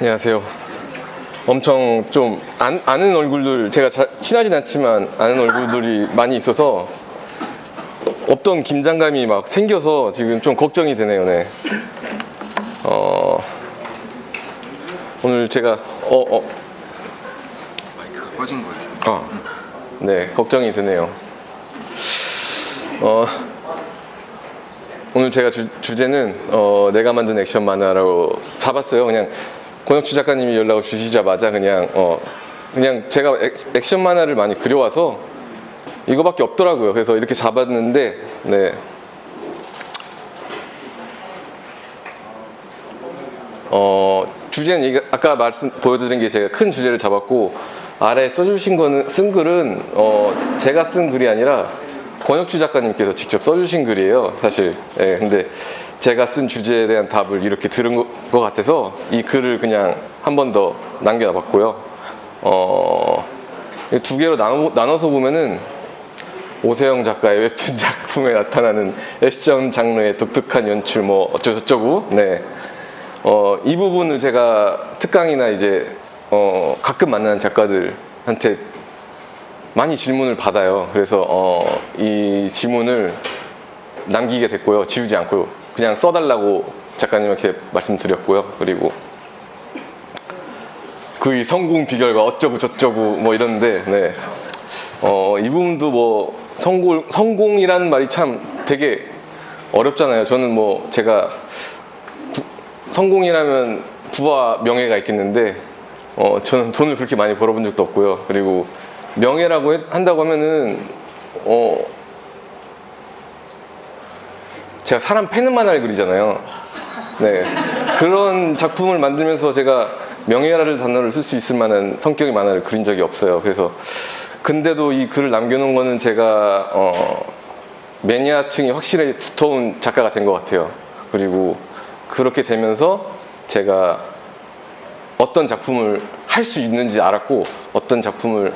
안녕하세요. 엄청 좀 아는 얼굴들, 제가 친하진 않지만 아는 얼굴들이 많이 있어서 없던 긴장감이 막 생겨서 지금 좀 걱정이 되네요. 네. 오늘 제가 마이크가 꺼진 거예요. 네, 걱정이 되네요. 오늘 제가 주제는 내가 만든 액션 만화로 잡았어요. 그냥 권혁주 작가님이 연락을 주시자마자 그냥 제가 액션 만화를 많이 그려와서 이거밖에 없더라고요. 그래서 이렇게 잡았는데, 네. 주제는 아까 보여드린 게 제가 큰 주제를 잡았고, 아래 써주신 거는, 쓴 글은 제가 쓴 글이 아니라 권혁주 작가님께서 직접 써주신 글이에요, 사실. 네, 근데 제가 쓴 주제에 대한 답을 이렇게 들은 것 같아서 이 글을 그냥 한 번 더 남겨봤고요. 두 개로 나눠서 보면은 오세영 작가의 웹툰 작품에 나타나는 액션 장르의 독특한 연출, 뭐 어쩌고저쩌고. 네. 이 부분을 제가 특강이나 이제 가끔 만나는 작가들한테 많이 질문을 받아요. 그래서 이 지문을 남기게 됐고요. 지우지 않고요. 그냥 써달라고 작가님한테 말씀드렸고요. 그리고 그의 성공 비결과 어쩌고 저쩌고 뭐 이런데, 네. 이 부분도 뭐 성공이라는 말이 참 되게 어렵잖아요. 저는 뭐 제가 성공이라면 부와 명예가 있겠는데 저는 돈을 그렇게 많이 벌어본 적도 없고요. 그리고 명예라고 한다고 하면은 제가 사람 패는 만화를 그리잖아요. 네. 그런 작품을 만들면서 제가 명예라는 단어를 쓸 수 있을 만한 성격의 만화를 그린 적이 없어요. 그래서 근데도 이 글을 남겨놓은 거는 제가 매니아층이 확실히 두터운 작가가 된 것 같아요. 그리고 그렇게 되면서 제가 어떤 작품을 할 수 있는지 알았고, 어떤 작품을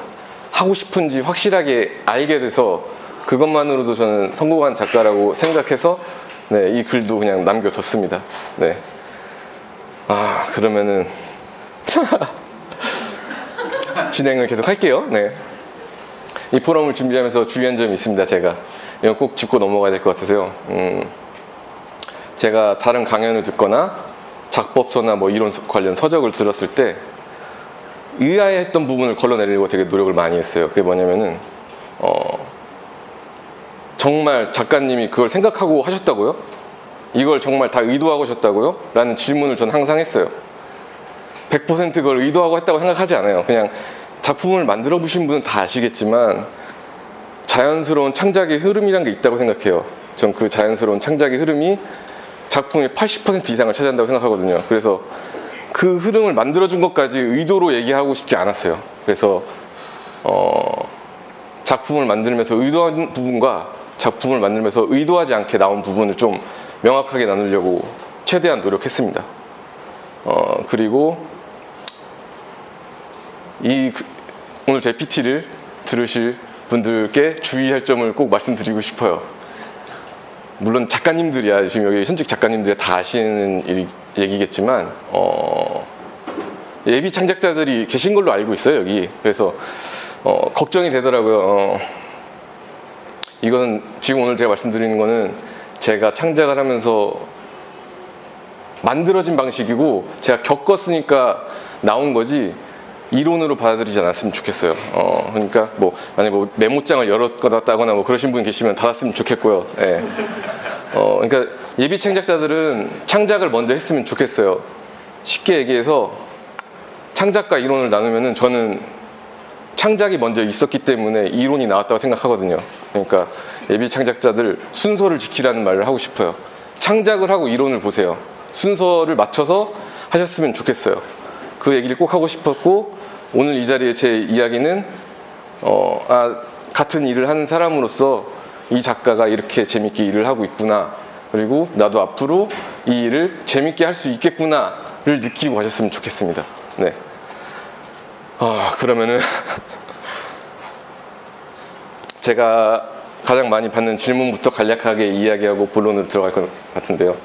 하고 싶은지 확실하게 알게 돼서 그것만으로도 저는 성공한 작가라고 생각해서, 네, 이 글도 그냥 남겨뒀습니다. 네. 그러면은 진행을 계속 할게요. 네. 이 포럼을 준비하면서 주의한 점이 있습니다. 제가 이건 꼭 짚고 넘어가야 될 것 같아서요. 제가 다른 강연을 듣거나 작법서나 뭐 이론 관련 서적을 들었을 때 의아했던 부분을 걸러내려고 되게 노력을 많이 했어요. 그게 뭐냐면은 정말 작가님이 그걸 생각하고 하셨다고요? 이걸 정말 다 의도하고 하셨다고요? 라는 질문을 저는 항상 했어요. 100% 그걸 의도하고 했다고 생각하지 않아요. 그냥 작품을 만들어 보신 분은 다 아시겠지만 자연스러운 창작의 흐름이란 게 있다고 생각해요. 전 그 자연스러운 창작의 흐름이 작품의 80% 이상을 차지한다고 생각하거든요. 그래서 그 흐름을 만들어준 것까지 의도로 얘기하고 싶지 않았어요. 그래서 작품을 만들면서 의도한 부분과 작품을 만들면서 의도하지 않게 나온 부분을 좀 명확하게 나누려고 최대한 노력했습니다. 그리고 오늘 제 PT를 들으실 분들께 주의할 점을 꼭 말씀드리고 싶어요. 물론 작가님들이야, 지금 여기 현직 작가님들이 다 아시는 얘기겠지만 예비 창작자들이 계신 걸로 알고 있어요, 여기. 그래서 걱정이 되더라고요. 이건 지금 오늘 제가 말씀드리는 거는 제가 창작을 하면서 만들어진 방식이고 제가 겪었으니까 나온 거지 이론으로 받아들이지 않았으면 좋겠어요. 그러니까 만약에 메모장을 열었다거나 그러신 분 계시면 닫았으면 좋겠고요. 네. 그러니까 예비 창작자들은 창작을 먼저 했으면 좋겠어요. 쉽게 얘기해서 창작과 이론을 나누면은 저는 창작이 먼저 있었기 때문에 이론이 나왔다고 생각하거든요. 그러니까 예비 창작자들 순서를 지키라는 말을 하고 싶어요. 창작을 하고 이론을 보세요. 순서를 맞춰서 하셨으면 좋겠어요. 그 얘기를 꼭 하고 싶었고, 오늘 이 자리에 제 이야기는 같은 일을 하는 사람으로서 이 작가가 이렇게 재밌게 일을 하고 있구나, 그리고 나도 앞으로 이 일을 재밌게 할 수 있겠구나를 느끼고 가셨으면 좋겠습니다. 네. 그러면은 제가 가장 많이 받는 질문부터 간략하게 이야기하고 본론으로 들어갈 것 같은데요.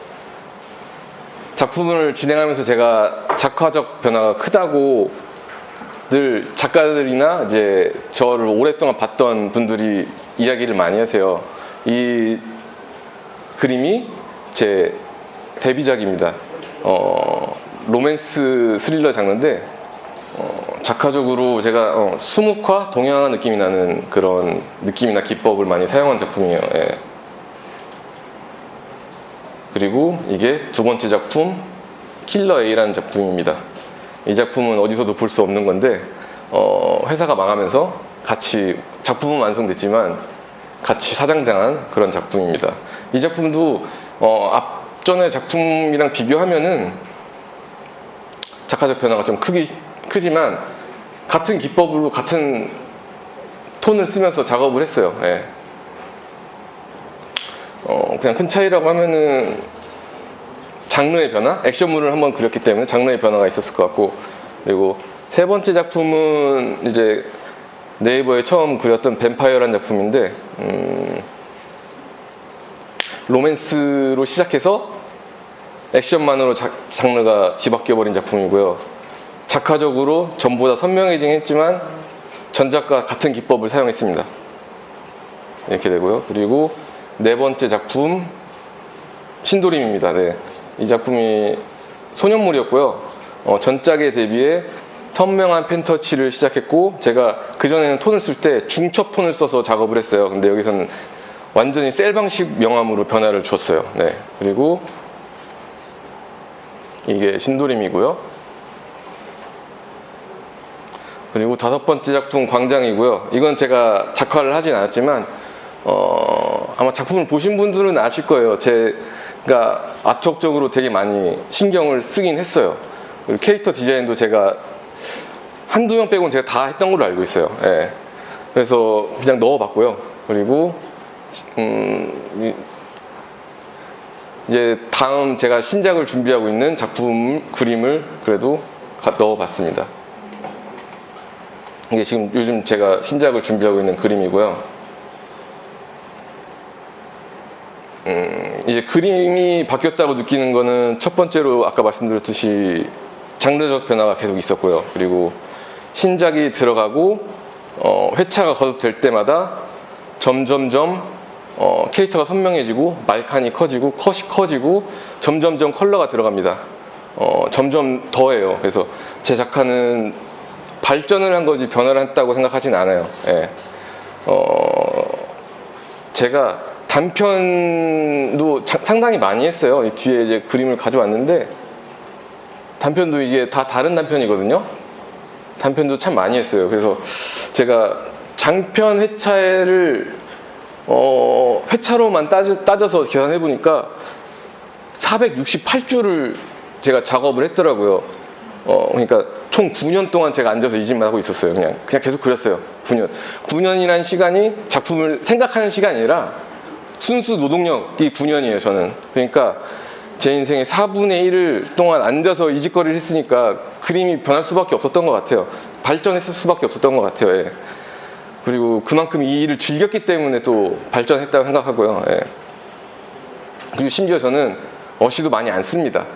작품을 진행하면서 제가 작화적 변화가 크다고 늘 작가들이나 이제 저를 오랫동안 봤던 분들이 이야기를 많이 하세요. 이 그림이 제 데뷔작입니다. 로맨스 스릴러 장르인데 작화적으로 제가 수묵화 동양화 느낌이 나는 그런 느낌이나 기법을 많이 사용한 작품이에요. 예. 그리고 이게 두 번째 작품 킬러 A라는 작품입니다. 이 작품은 어디서도 볼 수 없는 건데 회사가 망하면서 같이 작품은 완성됐지만 같이 사장당한 그런 작품입니다. 이 작품도 앞전의 작품이랑 비교하면은 작화적 변화가 좀 크지만 같은 기법으로 같은 톤을 쓰면서 작업을 했어요. 예. 그냥 큰 차이라고 하면은 장르의 변화? 액션물을 한번 그렸기 때문에 장르의 변화가 있었을 것 같고, 그리고 세 번째 작품은 이제 네이버에 처음 그렸던 뱀파이어라는 작품인데 로맨스로 시작해서 액션만으로 장르가 뒤바뀌어 버린 작품이고요. 작화적으로 전보다 선명해지긴 했지만 전작과 같은 기법을 사용했습니다. 이렇게 되고요. 그리고 네 번째 작품 신도림입니다. 네. 이 작품이 소년물이었고요. 전작에 대비해 선명한 펜터치를 시작했고, 제가 그전에는 톤을 쓸 때 중첩 톤을 써서 작업을 했어요. 근데 여기서는 완전히 셀 방식 명암으로 변화를 줬어요. 네. 그리고 이게 신도림이고요. 그리고 다섯 번째 작품 광장이고요. 이건 제가 작화를 하진 않았지만 아마 작품을 보신 분들은 아실 거예요. 제가 아트웍적으로 되게 많이 신경을 쓰긴 했어요. 그리고 캐릭터 디자인도 제가 한두 명 빼고는 제가 다 했던 걸로 알고 있어요. 예. 그래서 그냥 넣어봤고요. 그리고 이제 다음 제가 신작을 준비하고 있는 작품 그림을 그래도 넣어봤습니다. 이게 지금 요즘 제가 신작을 준비하고 있는 그림이고요. 이제 그림이 바뀌었다고 느끼는 거는 첫 번째로 아까 말씀드렸듯이 장르적 변화가 계속 있었고요. 그리고 신작이 들어가고 회차가 거듭될 때마다 점점점 캐릭터가 선명해지고 말칸이 커지고 컷이 커지고 점점점 컬러가 들어갑니다. 점점 더해요. 그래서 제 작화는 발전을 한 거지 변화를 했다고 생각하진 않아요. 예. 제가 단편도 상당히 많이 했어요. 이 뒤에 이제 그림을 가져왔는데 단편도 이게 다 다른 단편이거든요. 단편도 참 많이 했어요. 그래서 제가 장편 회차를 회차로만 따져서 계산해 보니까 468주를 제가 작업을 했더라고요. 그러니까 총 9년 동안 제가 앉아서 이 짓만 하고 있었어요. 그냥 계속 그렸어요. 9년이라는 시간이 작품을 생각하는 시간이 아니라 순수 노동력이 9년이에요. 저는. 그러니까 제 인생의 4분의 1을 동안 앉아서 이 짓거리를 했으니까 그림이 변할 수밖에 없었던 것 같아요. 발전했을 수밖에 없었던 것 같아요. 예. 그리고 그만큼 이 일을 즐겼기 때문에 또 발전했다고 생각하고요. 예. 그리고 심지어 저는 어시도 많이 안 씁니다.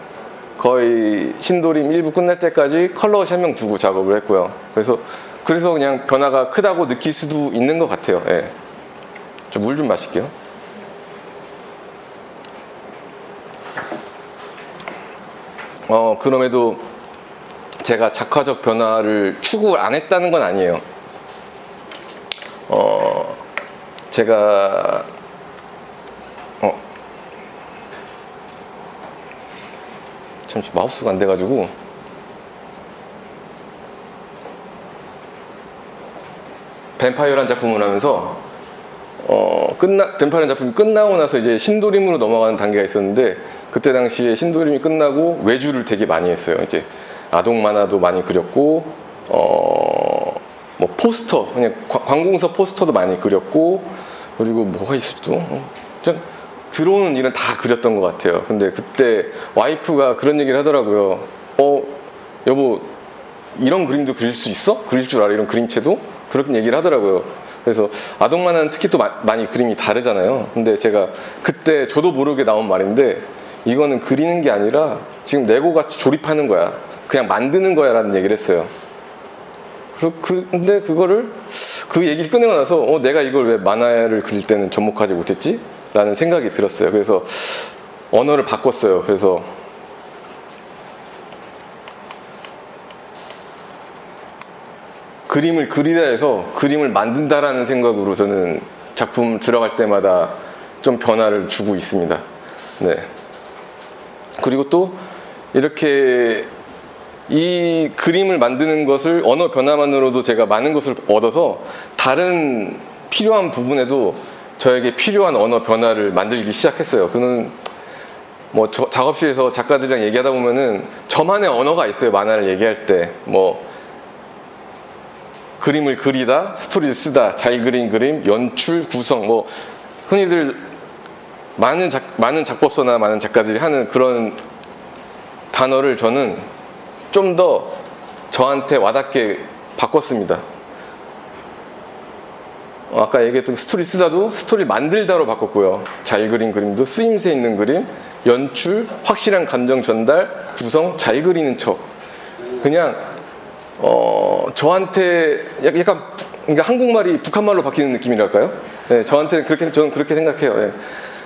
거의 신도림 1부 끝날 때까지 컬러 어시 한 명 두고 작업을 했고요. 그래서 그냥 변화가 크다고 느낄 수도 있는 것 같아요. 예. 저 물 좀 마실게요. 그럼에도 제가 작화적 변화를 추구를 안 했다는 건 아니에요. 제가 잠시 마우스가 안 돼가지고 뱀파이어라는 작품을 하면서 뱀파이어라는 작품이 끝나고 나서 이제 신도림으로 넘어가는 단계가 있었는데, 그때 당시에 신도림이 끝나고 외주를 되게 많이 했어요. 이제 아동 만화도 많이 그렸고 뭐 포스터, 그냥 관공서 포스터도 많이 그렸고, 그리고 뭐가 있었죠? 들어오는 일은 다 그렸던 것 같아요. 근데 그때 와이프가 그런 얘기를 하더라고요. 여보, 이런 그림도 그릴 수 있어? 그릴 줄 알아? 이런 그림체도? 그렇게 얘기를 하더라고요. 그래서 아동 만화는 특히 또 많이 그림이 다르잖아요. 근데 제가 그때 저도 모르게 나온 말인데, 이거는 그리는 게 아니라 지금 레고 같이 조립하는 거야. 그냥 만드는 거야 라는 얘기를 했어요. 근데 그거를 그 얘기를 끝내고 나서 내가 이걸 왜 만화를 그릴 때는 접목하지 못했지? 라는 생각이 들었어요. 그래서 언어를 바꿨어요. 그래서 그림을 그리다 해서 그림을 만든다라는 생각으로 저는 작품 들어갈 때마다 좀 변화를 주고 있습니다. 네. 그리고 또 이렇게 이 그림을 만드는 것을 언어 변화만으로도 제가 많은 것을 얻어서 다른 필요한 부분에도 저에게 필요한 언어 변화를 만들기 시작했어요. 그는 뭐 작업실에서 작가들이랑 얘기하다 보면은 저만의 언어가 있어요. 만화를 얘기할 때 뭐 그림을 그리다, 스토리를 쓰다, 잘 그린 그림, 연출, 구성, 뭐 흔히들 많은 작법서나 많은 작가들이 하는 그런 단어를 저는 좀 더 저한테 와닿게 바꿨습니다. 아까 얘기했던 스토리 쓰다도 스토리 만들다로 바꿨고요. 잘 그린 그림도 쓰임새 있는 그림, 연출, 확실한 감정 전달, 구성, 잘 그리는 척. 그냥 저한테 약간 그러니까 한국말이 북한말로 바뀌는 느낌이랄까요? 네, 저한테는 저는 그렇게 생각해요. 네.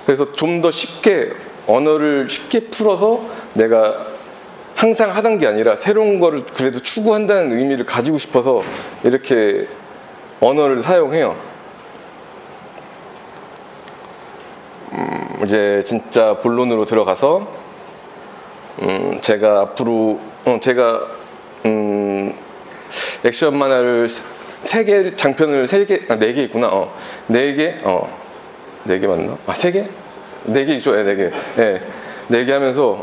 그래서 좀 더 쉽게 언어를 쉽게 풀어서 내가 항상 하던 게 아니라 새로운 거를 그래도 추구한다는 의미를 가지고 싶어서 이렇게 언어를 사용해요. 이제 진짜 본론으로 들어가서 제가 앞으로 액션 만화를 3개, 장편을 3개, 4개 있구나. 4개? 4개 맞나? 3개? 4개 있죠. 네, 4개. 네. 4개 하면서,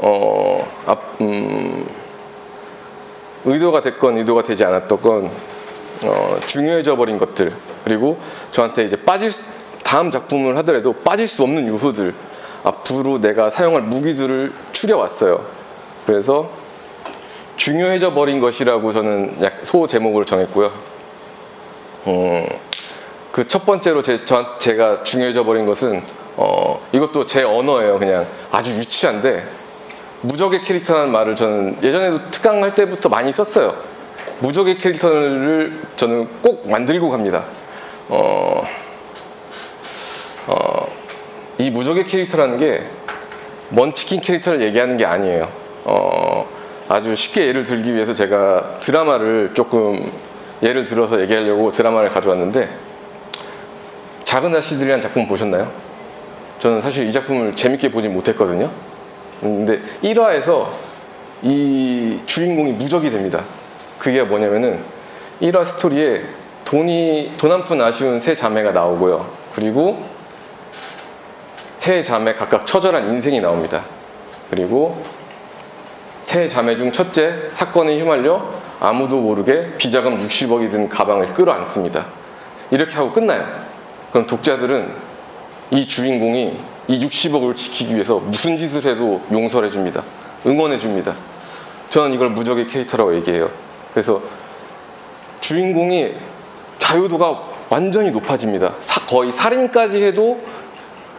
의도가 됐건 의도가 되지 않았던 건, 중요해져 버린 것들. 그리고 저한테 이제 다음 작품을 하더라도 빠질 수 없는 요소들. 앞으로 내가 사용할 무기들을 추려왔어요. 그래서, 중요해져 버린 것이라고 저는 소 제목을 정했고요. 그 첫 번째로 제가 중요해져 버린 것은 이것도 제 언어예요. 그냥 아주 유치한데 무적의 캐릭터라는 말을 저는 예전에도 특강할 때부터 많이 썼어요. 무적의 캐릭터를 저는 꼭 만들고 갑니다. 이 무적의 캐릭터라는 게 먼치킨 캐릭터를 얘기하는 게 아니에요. 아주 쉽게 예를 들기 위해서 제가 드라마를 조금 예를 들어서 얘기하려고 드라마를 가져왔는데 작은 아씨들이라는 작품 보셨나요? 저는 사실 이 작품을 재밌게 보진 못했거든요. 근데 1화에서 이 주인공이 무적이 됩니다. 그게 뭐냐면은 1화 스토리에 돈 한 푼 아쉬운 세 자매가 나오고요. 그리고 세 자매 각각 처절한 인생이 나옵니다. 그리고 세 자매 중 첫째 사건에 휘말려 아무도 모르게 비자금 60억이 든 가방을 끌어안습니다. 이렇게 하고 끝나요. 그럼 독자들은 이 주인공이 이 60억을 지키기 위해서 무슨 짓을 해도 용서를 해줍니다. 응원해줍니다. 저는 이걸 무적의 캐릭터라고 얘기해요. 그래서 주인공이 자유도가 완전히 높아집니다. 거의 살인까지 해도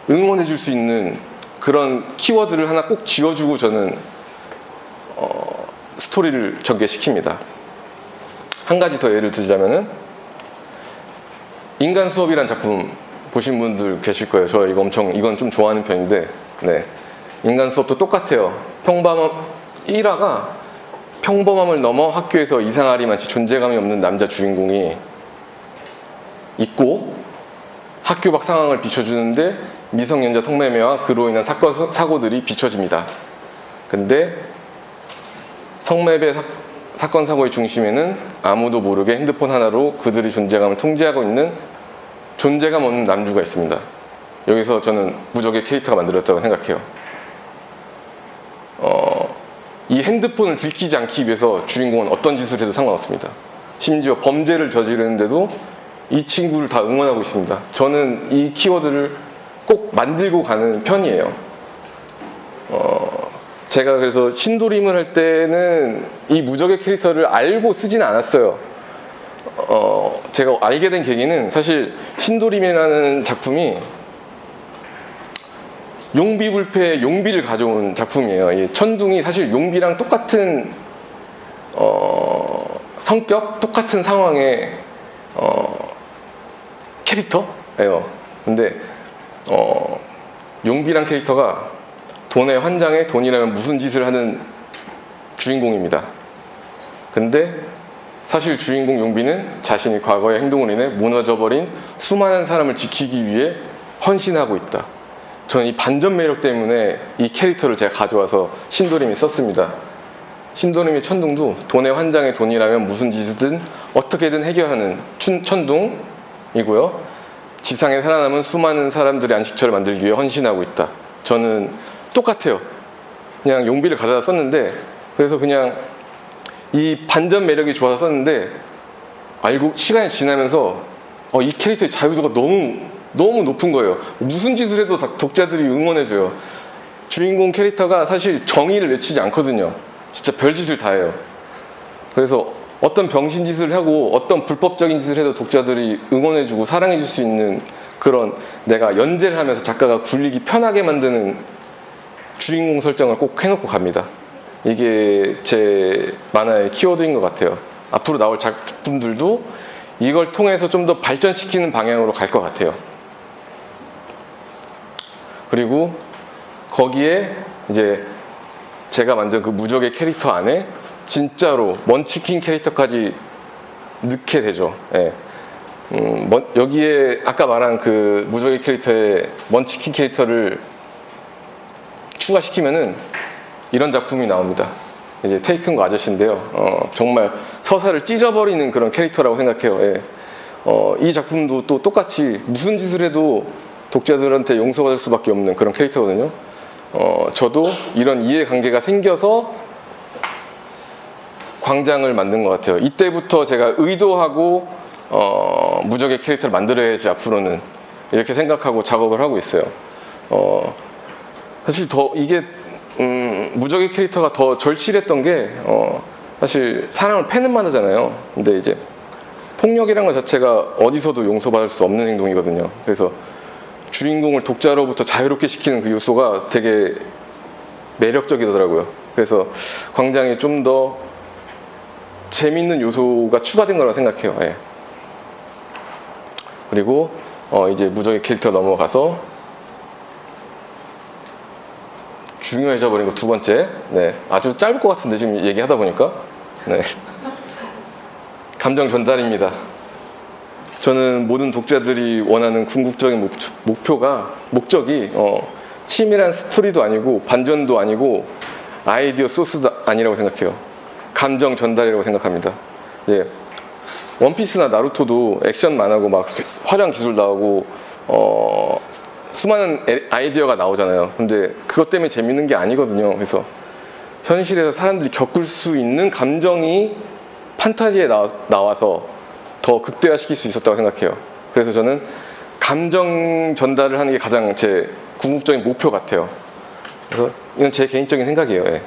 응원해줄 수 있는 그런 키워드를 하나 꼭 지어주고 저는 스토리를 전개시킵니다. 한 가지 더 예를 들자면은 인간 수업이란 작품 보신 분들 계실 거예요. 저 이건 좀 좋아하는 편인데, 네. 인간 수업도 똑같아요. 1화가 평범함을 넘어 학교에서 이상하리만치 존재감이 없는 남자 주인공이 있고 학교 밖 상황을 비춰주는데 미성년자 성매매와 그로 인한 사고들이 비춰집니다. 근데 성매매 사건 사고의 중심에는 아무도 모르게 핸드폰 하나로 그들의 존재감을 통제하고 있는 존재감 없는 남주가 있습니다. 여기서 저는 무적의 캐릭터가 만들었다고 생각해요. 이 핸드폰을 들키지 않기 위해서 주인공은 어떤 짓을 해도 상관없습니다. 심지어 범죄를 저지르는데도 이 친구를 다 응원하고 있습니다. 저는 이 키워드를 꼭 만들고 가는 편이에요. 제가 그래서 신도림을 할 때는 이 무적의 캐릭터를 알고 쓰지는 않았어요. 제가 알게 된 계기는 사실 신도림이라는 작품이 용비불패의 용비를 가져온 작품이에요. 이 천둥이 사실 용비랑 똑같은 성격, 똑같은 상황의 캐릭터예요. 근데 용비란 캐릭터가 돈의 환장에 돈이라면 무슨 짓을 하는 주인공입니다. 근데 사실 주인공 용비는 자신이 과거의 행동으로 인해 무너져버린 수많은 사람을 지키기 위해 헌신하고 있다. 저는 이 반전 매력 때문에 이 캐릭터를 제가 가져와서 신도림이 썼습니다. 신도림의 천둥도 돈의 환장에 돈이라면 무슨 짓이든 어떻게든 해결하는 천둥이고요. 지상에 살아남은 수많은 사람들의 안식처를 만들기 위해 헌신하고 있다. 저는 똑같아요. 그냥 용비를 가져다 썼는데, 그래서 그냥 이 반전 매력이 좋아서 썼는데, 알고 시간이 지나면서 이 캐릭터의 자유도가 너무 높은 거예요. 무슨 짓을 해도 다 독자들이 응원해줘요. 주인공 캐릭터가 사실 정의를 외치지 않거든요. 진짜 별짓을 다 해요. 그래서 어떤 병신짓을 하고 어떤 불법적인 짓을 해도 독자들이 응원해주고 사랑해줄 수 있는 그런, 내가 연재를 하면서 작가가 굴리기 편하게 만드는 주인공 설정을 꼭 해놓고 갑니다. 이게 제 만화의 키워드인 것 같아요. 앞으로 나올 작품들도 이걸 통해서 좀 더 발전시키는 방향으로 갈 것 같아요. 그리고 거기에 이제 제가 만든 그 무적의 캐릭터 안에 진짜로 먼치킨 캐릭터까지 넣게 되죠. 예. 여기에 아까 말한 그 무적의 캐릭터에 먼치킨 캐릭터를 추가시키면은 이런 작품이 나옵니다. 이제 테이큰거 아저씨인데요. 정말 서사를 찢어버리는 그런 캐릭터라고 생각해요. 예. 이 작품도 또 똑같이 무슨 짓을 해도 독자들한테 용서받을 수밖에 없는 그런 캐릭터거든요. 저도 이런 이해관계가 생겨서 광장을 만든 것 같아요. 이때부터 제가 의도하고 무적의 캐릭터를 만들어야지 앞으로는, 이렇게 생각하고 작업을 하고 있어요. 사실 더 이게 무적의 캐릭터가 더 절실했던 게 사실 사람을 패는 만화잖아요. 근데 이제 폭력이라는 것 자체가 어디서도 용서받을 수 없는 행동이거든요. 그래서 주인공을 독자로부터 자유롭게 시키는 그 요소가 되게 매력적이더라고요. 그래서 광장에 좀 더 재밌는 요소가 추가된 거라고 생각해요. 예. 그리고 이제 무적의 캐릭터 넘어가서 중요해져 버린 거 두 번째. 네, 아주 짧을 것 같은데 지금 얘기하다 보니까. 네. 감정 전달입니다. 저는 모든 독자들이 원하는 궁극적인 목적이 치밀한 스토리도 아니고 반전도 아니고 아이디어 소스도 아니라고 생각해요. 감정 전달이라고 생각합니다. 예. 원피스나 나루토도 액션 만화고 막 화려한 기술 나오고 수많은 아이디어가 나오잖아요. 근데 그것 때문에 재밌는 게 아니거든요. 그래서 현실에서 사람들이 겪을 수 있는 감정이 판타지에 나와서 더 극대화시킬 수 있었다고 생각해요. 그래서 저는 감정 전달을 하는 게 가장 제 궁극적인 목표 같아요. 그래서 이건 제 개인적인 생각이에요. 예.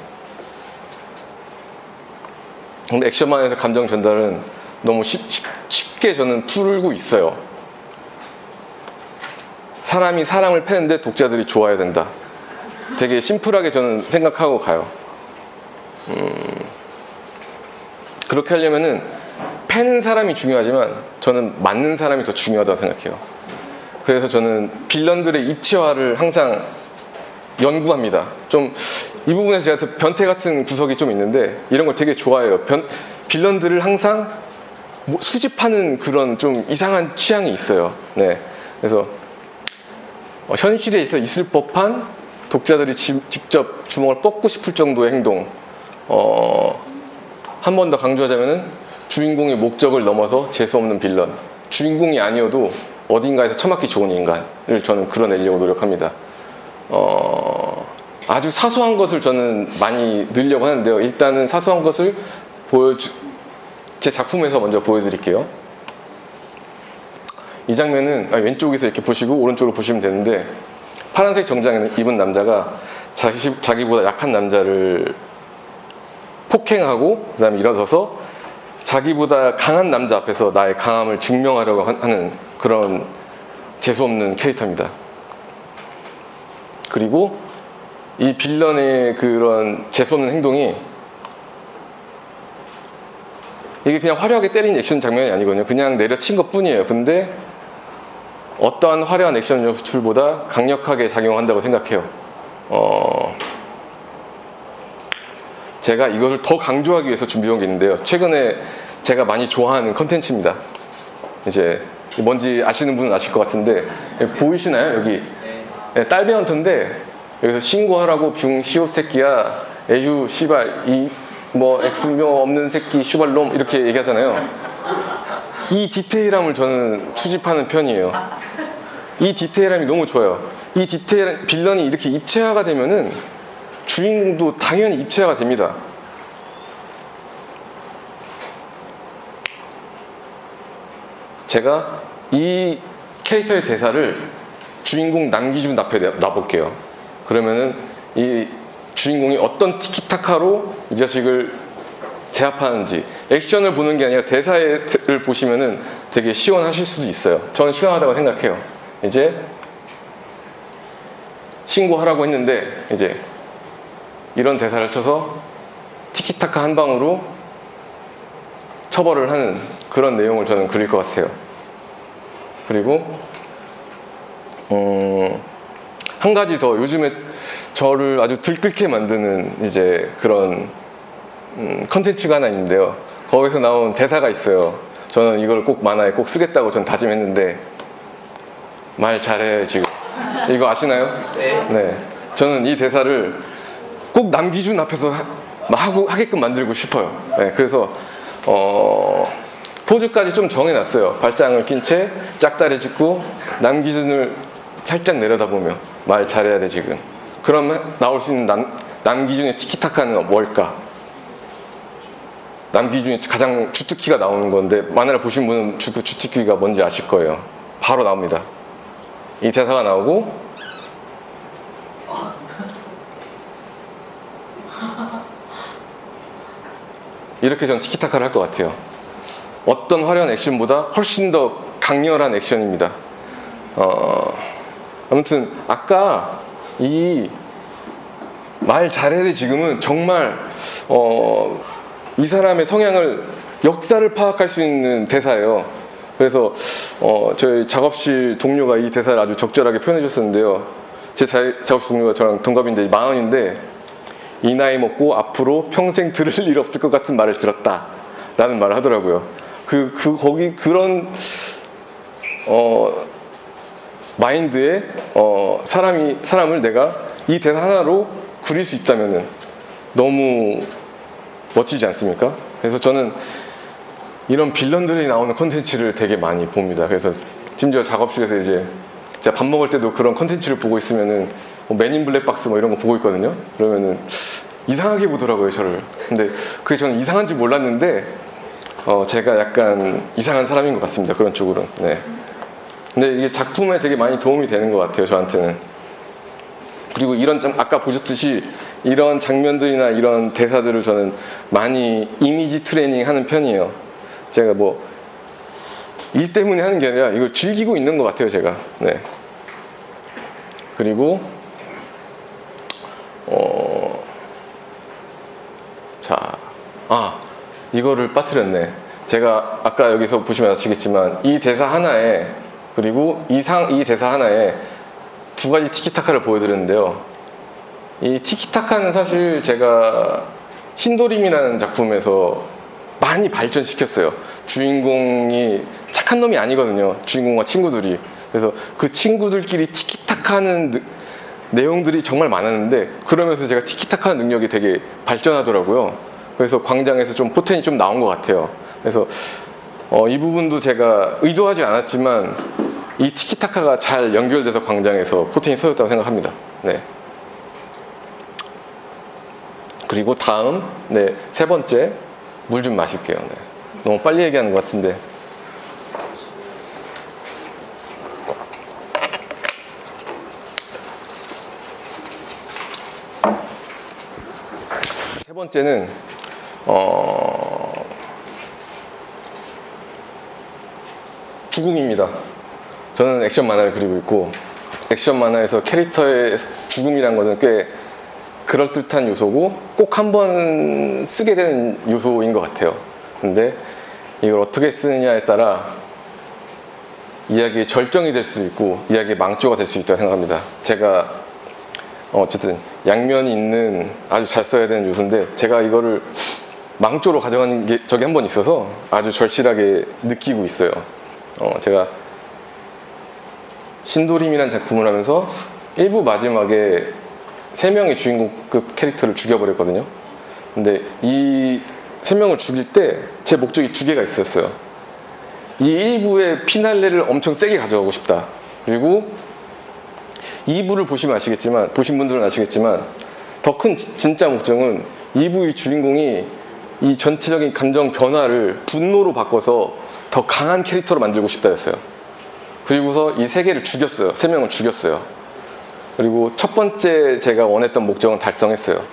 근데 액션만에서 감정 전달은 너무 쉽게 저는 풀고 있어요. 사람이 사람을 패는데 독자들이 좋아해야 된다. 되게 심플하게 저는 생각하고 가요. 그렇게 하려면은 패는 사람이 중요하지만 저는 맞는 사람이 더 중요하다고 생각해요. 그래서 저는 빌런들의 입체화를 항상 연구합니다. 좀 이 부분에서 제가 변태 같은 구석이 좀 있는데 이런 걸 되게 좋아해요. 빌런들을 항상 수집하는 그런 좀 이상한 취향이 있어요. 네. 그래서 현실에 있을 법한 독자들이 직접 주먹을 뻗고 싶을 정도의 행동. 한 번 더 강조하자면은 주인공의 목적을 넘어서 재수없는 빌런. 주인공이 아니어도 어딘가에서 처맞기 좋은 인간을 저는 그려내려고 노력합니다. 아주 사소한 것을 저는 많이 넣으려고 하는데요. 일단은 사소한 것을 제 작품에서 먼저 보여드릴게요. 이 장면은 왼쪽에서 이렇게 보시고 오른쪽으로 보시면 되는데, 파란색 정장 입은 남자가 자기보다 약한 남자를 폭행하고 그 다음에 일어서서 자기보다 강한 남자 앞에서 나의 강함을 증명하려고 하는 그런 재수없는 캐릭터입니다. 그리고 이 빌런의 그런 재수없는 행동이 이게 그냥 화려하게 때린 액션 장면이 아니거든요. 그냥 내려친 것 뿐이에요. 근데 어떠한 화려한 액션 연출보다 강력하게 작용한다고 생각해요. 제가 이것을 더 강조하기 위해서 준비한 게 있는데요. 최근에 제가 많이 좋아하는 컨텐츠입니다. 이제 뭔지 아시는 분은 아실 것 같은데, 보이시나요? 여기 딸배 헌터인데, 여기서 신고하라고 붕 시옷 새끼야, 에휴 씨발 이 뭐 엑스묘 없는 새끼 슈발놈 이렇게 얘기하잖아요. 이 디테일함을 저는 수집하는 편이에요. 이 디테일함이 너무 좋아요. 이 디테일, 빌런이 이렇게 입체화가 되면은 주인공도 당연히 입체화가 됩니다. 제가 이 캐릭터의 대사를 주인공 남기준 앞에 놔볼게요. 그러면은 이 주인공이 어떤 티키타카로 이 자식을 제압하는지, 액션을 보는 게 아니라 대사를 보시면은 되게 시원하실 수도 있어요. 저는 시원하다고 생각해요. 이제 신고하라고 했는데 이제 이런 대사를 쳐서 티키타카 한 방으로 처벌을 하는 그런 내용을 저는 그릴 것 같아요. 그리고 한 가지 더, 요즘에 저를 아주 들끓게 만드는 이제 그런 컨텐츠가 하나 있는데요. 거기서 나온 대사가 있어요. 저는 이걸 꼭 만화에 꼭 쓰겠다고 전 다짐했는데, 말 잘해 지금. 이거 아시나요? 네. 저는 이 대사를 꼭 남기준 앞에서 하게끔 만들고 싶어요. 네, 그래서 포즈까지 좀 정해놨어요. 발장을 낀 채 짝다리 짚고 남기준을 살짝 내려다보며 말 잘해야 돼 지금. 그러면 나올 수 있는 남기준의 티키타카는 뭘까? 남기준의 가장 주특기가 나오는 건데, 만화를 보신 분은 그 주특기가 뭔지 아실 거예요. 바로 나옵니다. 이 대사가 나오고 이렇게 전 티키타카를 할 것 같아요. 어떤 화려한 액션보다 훨씬 더 강렬한 액션입니다. 아무튼 아까 이 말 잘해야 돼 지금은 정말 이 사람의 성향을, 역사를 파악할 수 있는 대사예요. 그래서 저희 작업실 동료가 이 대사를 아주 적절하게 표현해 줬었는데요. 제 작업실 동료가 저랑 동갑인데 40인데, 이 나이 먹고 앞으로 평생 들을 일 없을 것 같은 말을 들었다 라는 말을 하더라고요. 거기 그런 마인드에 사람을 내가 이 대사 하나로 그릴 수 있다면은 너무 멋지지 않습니까? 그래서 저는 이런 빌런들이 나오는 컨텐츠를 되게 많이 봅니다. 그래서 심지어 작업실에서 이제 제가 밥 먹을 때도 그런 컨텐츠를 보고 있으면은 맨인 블랙박스 뭐 이런 거 보고 있거든요. 그러면은 이상하게 보더라고요, 저를. 근데 그게 저는 이상한지 몰랐는데 제가 약간 이상한 사람인 것 같습니다, 그런 쪽으로는. 네. 근데 이게 작품에 되게 많이 도움이 되는 것 같아요, 저한테는. 그리고 이런, 아까 보셨듯이 이런 장면들이나 이런 대사들을 저는 많이 이미지 트레이닝 하는 편이에요. 제가 뭐 일 때문에 하는 게 아니라 이걸 즐기고 있는 것 같아요, 제가. 네. 그리고 이거를 빠뜨렸네. 제가 아까 여기서 보시면 아시겠지만 이 대사 하나에, 그리고 이 대사 하나에 두 가지 티키타카를 보여드렸는데요. 이 티키타카는 사실 제가 신도림이라는 작품에서 많이 발전시켰어요. 주인공이 착한 놈이 아니거든요, 주인공과 친구들이. 그래서 그 친구들끼리 티키타카하는 내용들이 정말 많았는데, 그러면서 제가 티키타카 능력이 되게 발전하더라고요. 그래서 광장에서 좀 포텐이 좀 나온 것 같아요. 그래서 이 부분도 제가 의도하지 않았지만 이 티키타카가 잘 연결돼서 광장에서 포텐이 서였다고 생각합니다. 네. 그리고 다음, 네, 세 번째, 물 좀 마실게요. 네. 너무 빨리 얘기하는 것 같은데. 세 번째는 죽음입니다. 저는 액션 만화를 그리고 있고 액션 만화에서 캐릭터의 죽음이란 것은 꽤 그럴듯한 요소고 꼭 한 번 쓰게 되는 요소인 것 같아요. 근데 이걸 어떻게 쓰느냐에 따라 이야기의 절정이 될 수도 있고 이야기의 망조가 될 수 있다고 생각합니다. 제가 어쨌든 양면이 있는 아주 잘 써야 되는 요소인데 제가 이거를 망조로 가져간 게 적이 한 번 있어서 아주 절실하게 느끼고 있어요. 제가 신도림이라는 작품을 하면서 1부 마지막에 3명의 주인공급 캐릭터를 죽여버렸거든요. 근데 이 3명을 죽일 때 제 목적이 2개가 있었어요. 이 1부의 피날레를 엄청 세게 가져가고 싶다. 그리고 2부를 보신 분들은 아시겠지만 더 큰 진짜 목적은 2부의 주인공이 이 전체적인 감정 변화를 분노로 바꿔서 더 강한 캐릭터로 만들고 싶다였어요. 그리고서 이 3개를 죽였어요. 3명을 죽였어요. 그리고 첫 번째 제가 원했던 목적은 달성했어요.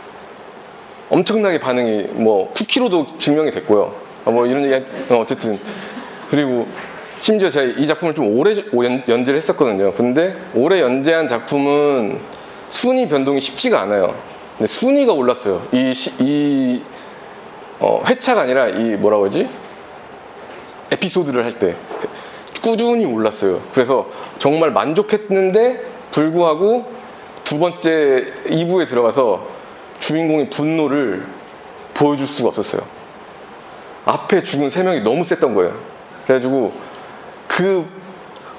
엄청나게 반응이 뭐 쿠키로도 증명이 됐고요. 뭐 이런 얘기 어쨌든 그리고 심지어 제가 이 작품을 좀 오래 연재를 했었거든요. 근데 오래 연재한 작품은 순위 변동이 쉽지가 않아요. 근데 순위가 올랐어요. 회차가 아니라 이 뭐라고 하지? 에피소드를 할 때 꾸준히 올랐어요. 그래서 정말 만족했는데 불구하고 두 번째 2부에 들어가서 주인공의 분노를 보여줄 수가 없었어요. 앞에 죽은 3명이 너무 셌던 거예요. 그래가지고 그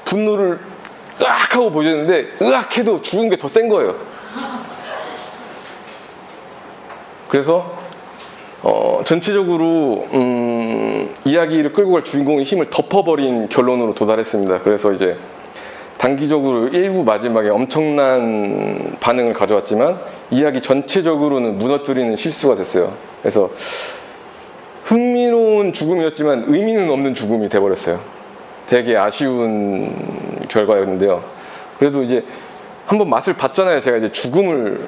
분노를 으악 하고 보여줬는데 으악 해도 죽은 게 더 센 거예요. 그래서 전체적으로 이야기를 끌고 갈 주인공의 힘을 덮어버린 결론으로 도달했습니다. 그래서 이제 단기적으로 1부 마지막에 엄청난 반응을 가져왔지만 이야기 전체적으로는 무너뜨리는 실수가 됐어요. 그래서 흥미로운 죽음이었지만 의미는 없는 죽음이 돼버렸어요. 되게 아쉬운 결과였는데요. 그래도 이제 한번 맛을 봤잖아요. 제가 이제 죽음을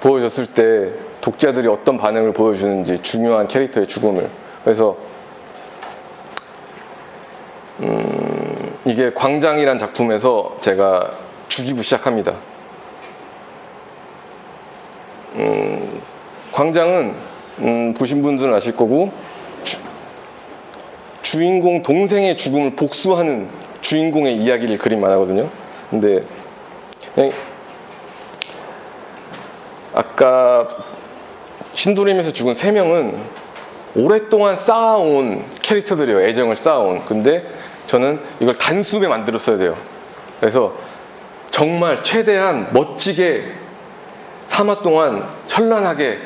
보여줬을 때 독자들이 어떤 반응을 보여주는지, 중요한 캐릭터의 죽음을. 그래서 이게 광장이란 작품에서 제가 죽이고 시작합니다. 광장은 보신 분들은 아실 거고 주인공 동생의 죽음을 복수하는 주인공의 이야기를 그린 만화거든요. 근데 아까 신도림에서 죽은 3명은 오랫동안 쌓아온 캐릭터들이에요. 애정을 쌓아온. 근데 저는 이걸 단숨에 만들었어야 돼요. 그래서 정말 최대한 멋지게 3화 동안 현란하게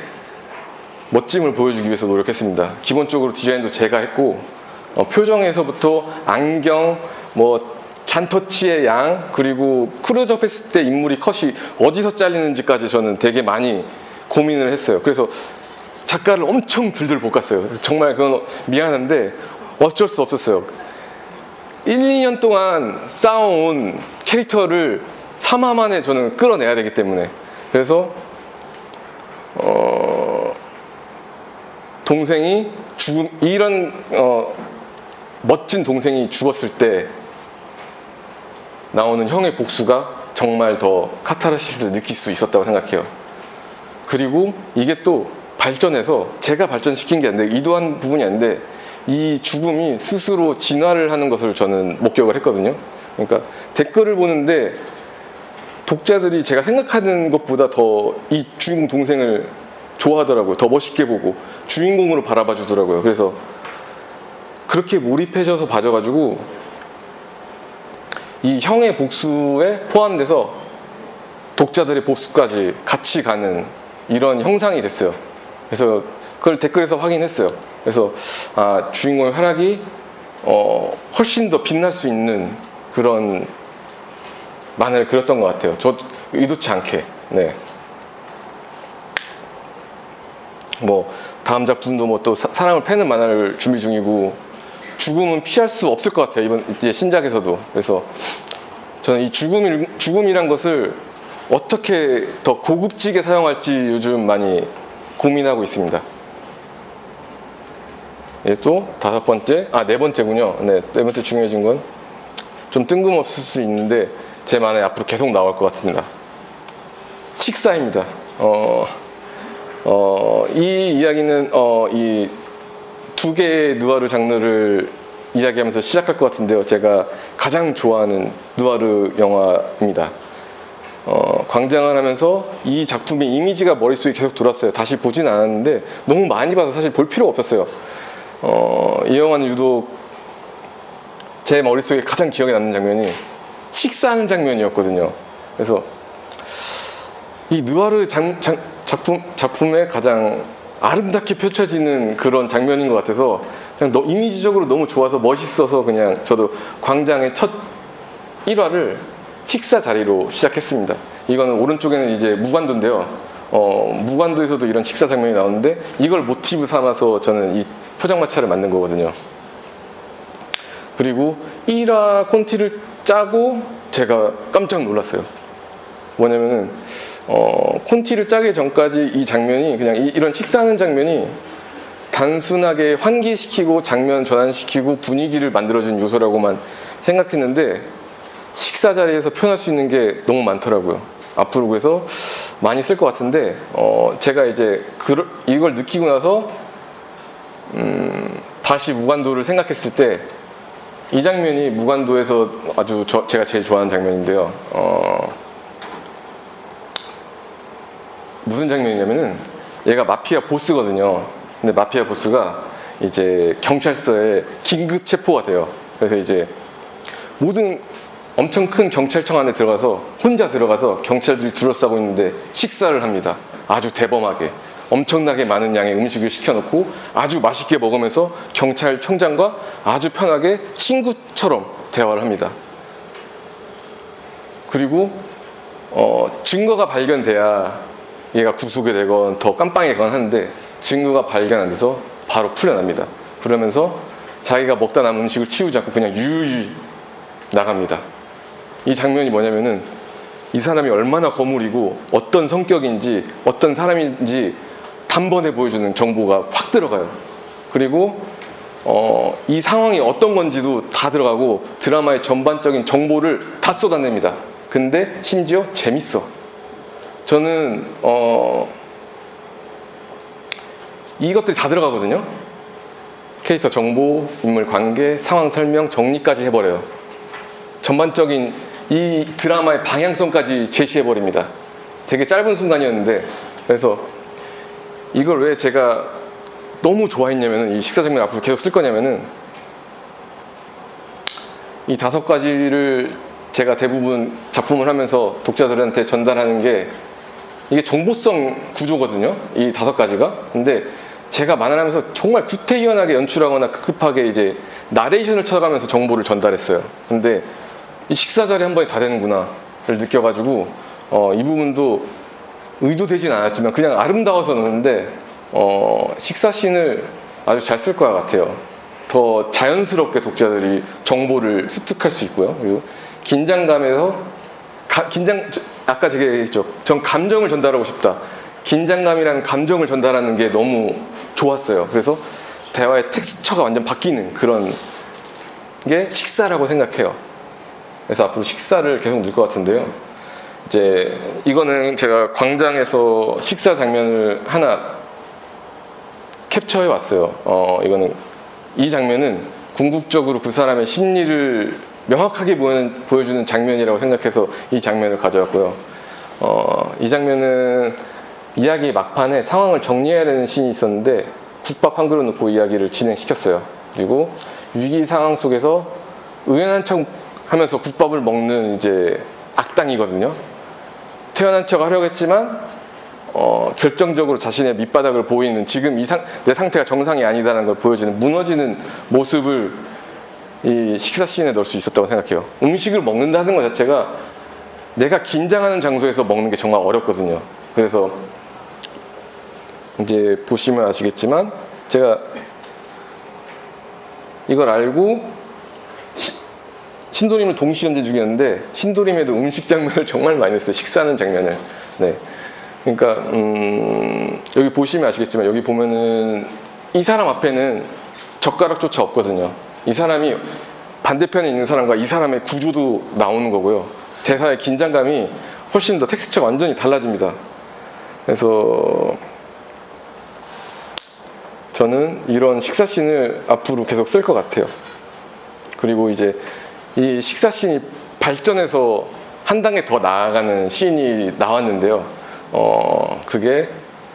멋짐을 보여주기 위해서 노력했습니다. 기본적으로 디자인도 제가 했고 표정에서부터 안경, 뭐 잔터치의 양, 그리고 클로즈업 했을 때 인물이 컷이 어디서 잘리는지까지 저는 되게 많이 고민을 했어요. 그래서 작가를 엄청 들들 볶았어요. 정말 그건 미안한데 어쩔 수 없었어요. 1, 2년 동안 쌓아온 캐릭터를 3화 만에 저는 끌어내야 되기 때문에. 그래서 동생이 이런 멋진 동생이 죽었을 때 나오는 형의 복수가 정말 더 카타르시스를 느낄 수 있었다고 생각해요. 그리고 이게 또 발전해서 제가 발전시킨 게 아닌데 의도한 부분이 아닌데 이 죽음이 스스로 진화를 하는 것을 저는 목격을 했거든요. 그러니까 댓글을 보는데 독자들이 제가 생각하는 것보다 더 이 주인공 동생을 좋아하더라고요. 더 멋있게 보고 주인공으로 바라봐 주더라고요. 그래서 그렇게 몰입해져서 봐줘가지고 이 형의 복수에 포함돼서 독자들의 복수까지 같이 가는 이런 형상이 됐어요. 그래서 그걸 댓글에서 확인했어요. 그래서 주인공의 활약이 훨씬 더 빛날 수 있는 그런 만화를 그렸던 것 같아요. 저 의도치 않게. 네. 뭐 다음 작품도 뭐 또 사람을 패는 만화를 준비 중이고 죽음은 피할 수 없을 것 같아요. 이번 이제 신작에서도. 그래서 저는 이 죽음이란 것을 어떻게 더 고급지게 사용할지 요즘 많이 고민하고 있습니다. 또 다섯 번째, 네 번째군요. 네 번째 중요해진 건 좀 뜬금없을 수 있는데 제 만에 앞으로 계속 나올 것 같습니다. 식사입니다. 이 이야기는 이 두 개의 누아르 장르를 이야기하면서 시작할 것 같은데요. 제가 가장 좋아하는 누아르 영화입니다. 광장을 하면서 이 작품의 이미지가 머릿속에 계속 돌았어요. 다시 보진 않았는데 너무 많이 봐서 사실 볼 필요가 없었어요. 이 영화는 유독 제 머릿속에 가장 기억에 남는 장면이 식사하는 장면이었거든요. 그래서 이 누아르 작품의 가장 아름답게 펼쳐지는 그런 장면인 것 같아서 그냥 이미지적으로 너무 좋아서 멋있어서 그냥 저도 광장의 첫 1화를 식사 자리로 시작했습니다. 이거는 오른쪽에는 이제 무관도인데요. 무관도에서도 이런 식사 장면이 나오는데 이걸 모티브 삼아서 저는 이 포장마차를 만든 거거든요. 그리고 1화 콘티를 짜고 제가 깜짝 놀랐어요. 뭐냐면은 콘티를 짜기 전까지 이 장면이 그냥 이런 식사하는 장면이 단순하게 환기시키고 장면 전환시키고 분위기를 만들어준 요소라고만 생각했는데 식사 자리에서 표현할 수 있는 게 너무 많더라고요. 앞으로 그래서 많이 쓸 것 같은데 제가 이제 이걸 느끼고 나서 다시 무관도를 생각했을 때 이 장면이 무관도에서 아주 제가 제일 좋아하는 장면인데요. 무슨 장면이냐면은 얘가 마피아 보스거든요. 근데 마피아 보스가 이제 경찰서에 긴급 체포가 돼요. 그래서 이제 모든 엄청 큰 경찰청 안에 들어가서 혼자 들어가서 경찰들이 둘러싸고 있는데 식사를 합니다. 아주 대범하게 엄청나게 많은 양의 음식을 시켜놓고 아주 맛있게 먹으면서 경찰청장과 아주 편하게 친구처럼 대화를 합니다. 그리고 증거가 발견돼야 얘가 구속이 되건 더 깜빵이건 하는데 증거가 발견 안 돼서 바로 풀려납니다. 그러면서 자기가 먹다 남은 음식을 치우지 않고 그냥 유유히 나갑니다. 이 장면이 뭐냐면은 이 사람이 얼마나 거물이고 어떤 성격인지 어떤 사람인지 단번에 보여주는 정보가 확 들어가요. 그리고 이 상황이 어떤 건지도 다 들어가고 드라마의 전반적인 정보를 다 쏟아냅니다. 근데 심지어 재밌어. 저는 이것들이 다 들어가거든요. 캐릭터 정보, 인물 관계, 상황 설명, 정리까지 해버려요. 전반적인 이 드라마의 방향성까지 제시해버립니다. 되게 짧은 순간이었는데 그래서 이걸 왜 제가 너무 좋아했냐면은 이 식사 장면 앞으로 계속 쓸 거냐면은 이 5가지를 제가 대부분 작품을 하면서 독자들한테 전달하는 게 이게 정보성 구조거든요. 이 5가지가. 근데 제가 만화를 하면서 정말 구태의연하게 연출하거나 급하게 이제 나레이션을 쳐가면서 정보를 전달했어요. 근데 이 식사 자리 한 번에 다 되는구나를 느껴가지고 이 부분도 의도되진 않았지만 그냥 아름다워서 넣는데 식사 씬을 아주 잘 쓸 것 같아요. 더 자연스럽게 독자들이 정보를 습득할 수 있고요. 그리고 긴장감에서 아까 제가 얘기했죠. 전 감정을 전달하고 싶다. 긴장감이라는 감정을 전달하는 게 너무 좋았어요. 그래서 대화의 텍스처가 완전 바뀌는 그런 게 식사라고 생각해요. 그래서 앞으로 식사를 계속 넣을 것 같은데요. 이제 이거는 제가 광장에서 식사 장면을 하나 캡처해 왔어요. 이거는 이 장면은 궁극적으로 그 사람의 심리를 명확하게 보여주는 장면이라고 생각해서 이 장면을 가져왔고요. 이 장면은 이야기 막판에 상황을 정리해야 되는 씬이 있었는데 국밥 한 그릇 놓고 이야기를 진행시켰어요. 그리고 위기 상황 속에서 의연한 척 하면서 국밥을 먹는 이제 악당이거든요. 태어난 척 하려고 했지만 결정적으로 자신의 밑바닥을 보이는 지금 내 상태가 정상이 아니다라는 걸 보여주는 무너지는 모습을 이 식사 씬에 넣을 수 있었다고 생각해요. 음식을 먹는다는 것 자체가 내가 긴장하는 장소에서 먹는 게 정말 어렵거든요. 그래서 이제 보시면 아시겠지만 제가 이걸 알고 신도림을 동시 연재 중이었는데 신도림에도 음식 장면을 정말 많이 했어요. 식사하는 장면을. 네. 그러니까 여기 보시면 아시겠지만 여기 보면은 이 사람 앞에는 젓가락조차 없거든요. 이 사람이 반대편에 있는 사람과 이 사람의 구조도 나오는 거고요. 대사의 긴장감이 훨씬 더 텍스처가 완전히 달라집니다. 그래서 저는 이런 식사씬을 앞으로 계속 쓸 것 같아요. 그리고 이제 이 식사씬이 발전해서 한 단계 더 나아가는 씬이 나왔는데요. 그게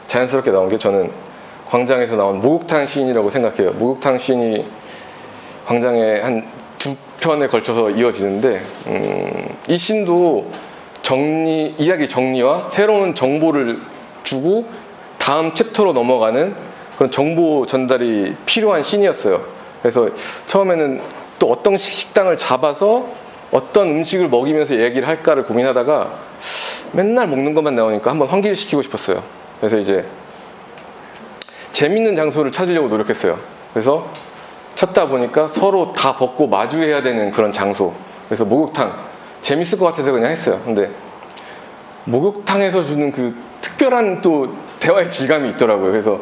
자연스럽게 나온 게 저는 광장에서 나온 목욕탕 씬이라고 생각해요. 목욕탕 씬이 광장에 한 두 편에 걸쳐서 이어지는데 이 씬도 이야기 정리와 새로운 정보를 주고 다음 챕터로 넘어가는 그런 정보 전달이 필요한 씬이었어요. 그래서 처음에는 또 어떤 식당을 잡아서 어떤 음식을 먹이면서 얘기를 할까를 고민하다가 맨날 먹는 것만 나오니까 한번 환기시키고 싶었어요. 그래서 이제 재밌는 장소를 찾으려고 노력했어요. 그래서 찾다 보니까 서로 다 벗고 마주해야 되는 그런 장소. 그래서 목욕탕 재밌을 것 같아서 그냥 했어요. 근데 목욕탕에서 주는 그 특별한 또 대화의 질감이 있더라고요. 그래서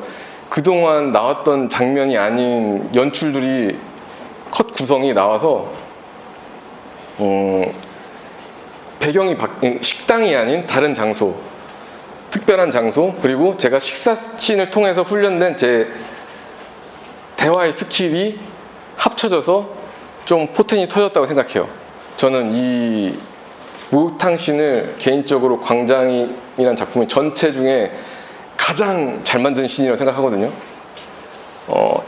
그동안 나왔던 장면이 아닌 연출들이 컷 구성이 나와서 배경이 식당이 아닌 다른 장소, 특별한 장소, 그리고 제가 식사씬을 통해서 훈련된 제 대화의 스킬이 합쳐져서 좀 포텐이 터졌다고 생각해요. 저는 이 목욕탕 씬을 개인적으로 광장이라는 작품의 전체 중에 가장 잘 만든 씬이라고 생각하거든요.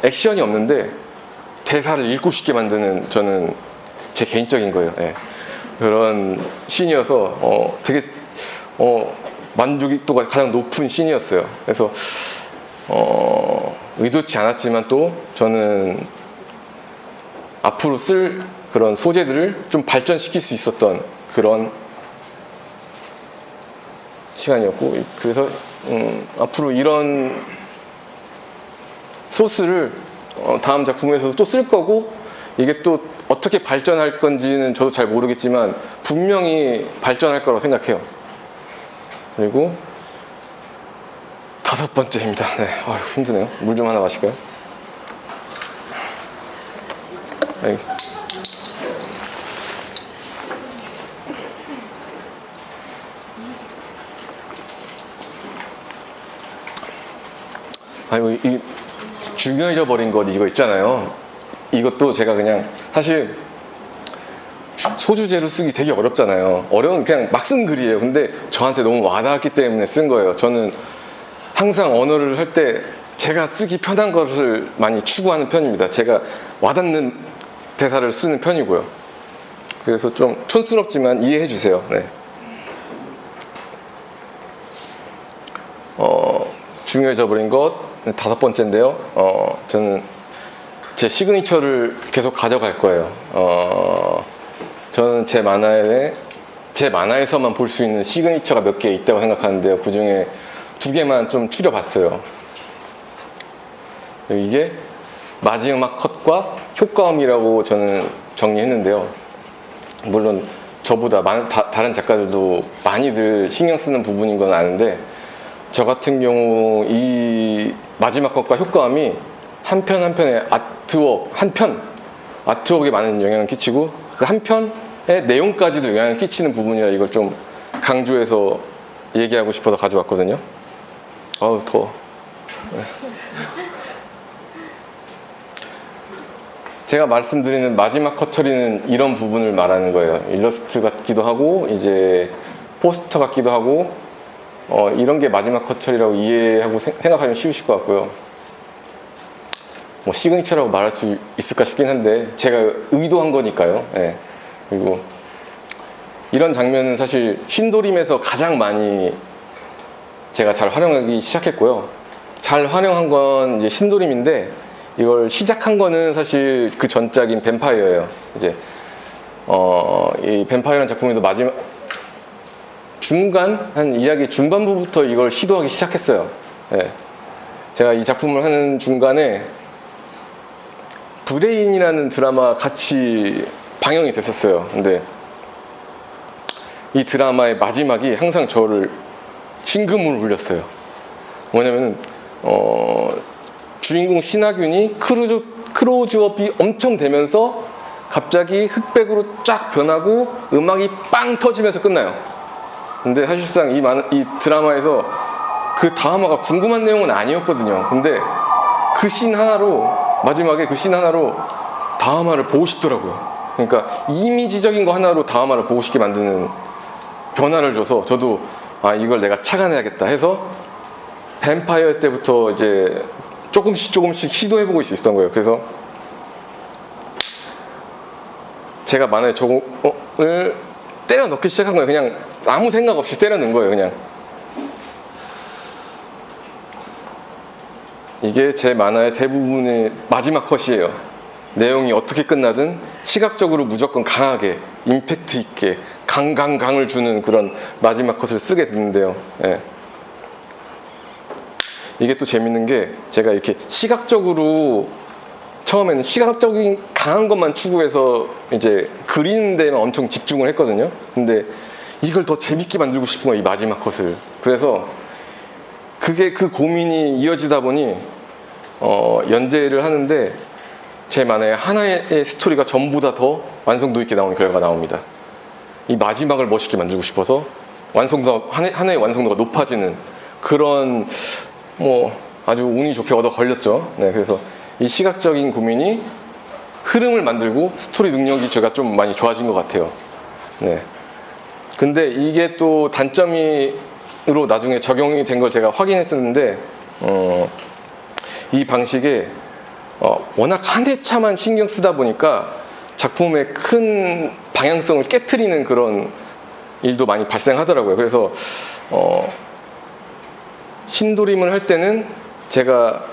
액션이 없는데 대사를 읽고 싶게 만드는 저는 제 개인적인 거예요. 네. 그런 씬이어서 되게 만족도가 가장 높은 씬이었어요. 그래서 의도치 않았지만 또 저는 앞으로 쓸 그런 소재들을 좀 발전시킬 수 있었던 그런 시간이었고, 그래서 앞으로 이런 소스를 다음 작품에서도 또 쓸 거고, 이게 또 어떻게 발전할 건지는 저도 잘 모르겠지만 분명히 발전할 거라고 생각해요. 그리고 5번째입니다. 네, 힘드네요. 물 좀 하나 마실까요? 네. 이 중요해져 버린 것 이거 있잖아요. 이것도 제가 그냥 사실 소주제로 쓰기 되게 어렵잖아요. 어려운 그냥 막 쓴 글이에요. 근데 저한테 너무 와닿았기 때문에 쓴 거예요. 저는 항상 언어를 할 때 제가 쓰기 편한 것을 많이 추구하는 편입니다. 제가 와닿는 대사를 쓰는 편이고요. 그래서 좀 촌스럽지만 이해해 주세요. 네. 중요해져 버린 것 5번째인데요. 저는 제 시그니처를 계속 가져갈 거예요. 저는 제 만화에서만 볼 수 있는 시그니처가 몇 개 있다고 생각하는데요. 그 중에 2개만 좀 추려봤어요. 이게 마지막 컷과 효과음이라고 저는 정리했는데요. 물론 저보다 다른 작가들도 많이들 신경 쓰는 부분인 건 아는데, 저 같은 경우 이 마지막 컷과 효과음이 한 편 한 편의 아트웍에 많은 영향을 끼치고, 그 한 편의 내용까지도 영향을 끼치는 부분이라 이걸 좀 강조해서 얘기하고 싶어서 가져왔거든요. 아우 더워. 제가 말씀드리는 마지막 컷 처리는 이런 부분을 말하는 거예요. 일러스트 같기도 하고 이제 포스터 같기도 하고 이런 게 마지막 컷 처리라고 이해하고 생각하면 쉬우실 것 같고요. 뭐 시그니처라고 말할 수 있을까 싶긴 한데 제가 의도한 거니까요. 네. 그리고 이런 장면은 사실 신도림에서 가장 많이 제가 잘 활용하기 시작했고요. 잘 활용한 건 이제 신도림인데, 이걸 시작한 거는 사실 그 전작인 뱀파이어예요. 이제 이 뱀파이어라는 작품에도 마지막 한 이야기 중반부부터 이걸 시도하기 시작했어요. 네. 제가 이 작품을 하는 중간에 브레인이라는 드라마 같이 방영이 됐었어요. 근데 이 드라마의 마지막이 항상 저를 심금을 울렸어요. 뭐냐면 주인공 신하균이 크로즈업이 엄청 되면서 갑자기 흑백으로 쫙 변하고 음악이 빵 터지면서 끝나요. 근데 사실상 이 드라마에서 그 다음화가 궁금한 내용은 아니었거든요. 근데 그 씬 하나로, 마지막에 그 씬 하나로 다음화를 보고 싶더라고요. 그러니까 이미지적인 거 하나로 다음화를 보고 싶게 만드는 변화를 줘서 저도 이걸 내가 착안해야겠다 해서 뱀파이어 때부터 이제 조금씩 시도해보고 있었던 거예요. 그래서 제가 만화에 저걸 때려 넣기 시작한 거예요. 그냥 아무 생각 없이 때려 넣은 거예요. 그냥 이게 제 만화의 대부분의 마지막 컷이에요. 내용이 어떻게 끝나든 시각적으로 무조건 강하게 임팩트 있게 강을 주는 그런 마지막 컷을 쓰게 됐는데요. 예. 이게 또 재밌는 게 제가 이렇게 시각적으로 처음에는 시각적인 강한 것만 추구해서 이제 그리는 데만 엄청 집중을 했거든요. 근데 이걸 더 재밌게 만들고 싶은 거예요, 이 마지막 컷을. 그래서 그 고민이 이어지다 보니 연재를 하는데 제 만화에 하나의 스토리가 전부 다 더 완성도 있게 나오는 결과가 나옵니다. 이 마지막을 멋있게 만들고 싶어서 하나의 완성도가 높아지는 그런 아주 운이 좋게 얻어 걸렸죠. 네, 그래서 이 시각적인 고민이 흐름을 만들고 스토리 능력이 제가 좀 많이 좋아진 것 같아요. 네. 근데 이게 또 단점으로 나중에 적용이 된 걸 제가 확인했었는데 이 방식에 워낙 한 회차만 신경 쓰다 보니까 작품의 큰 방향성을 깨트리는 그런 일도 많이 발생하더라고요. 그래서 신도림을 할 때는 제가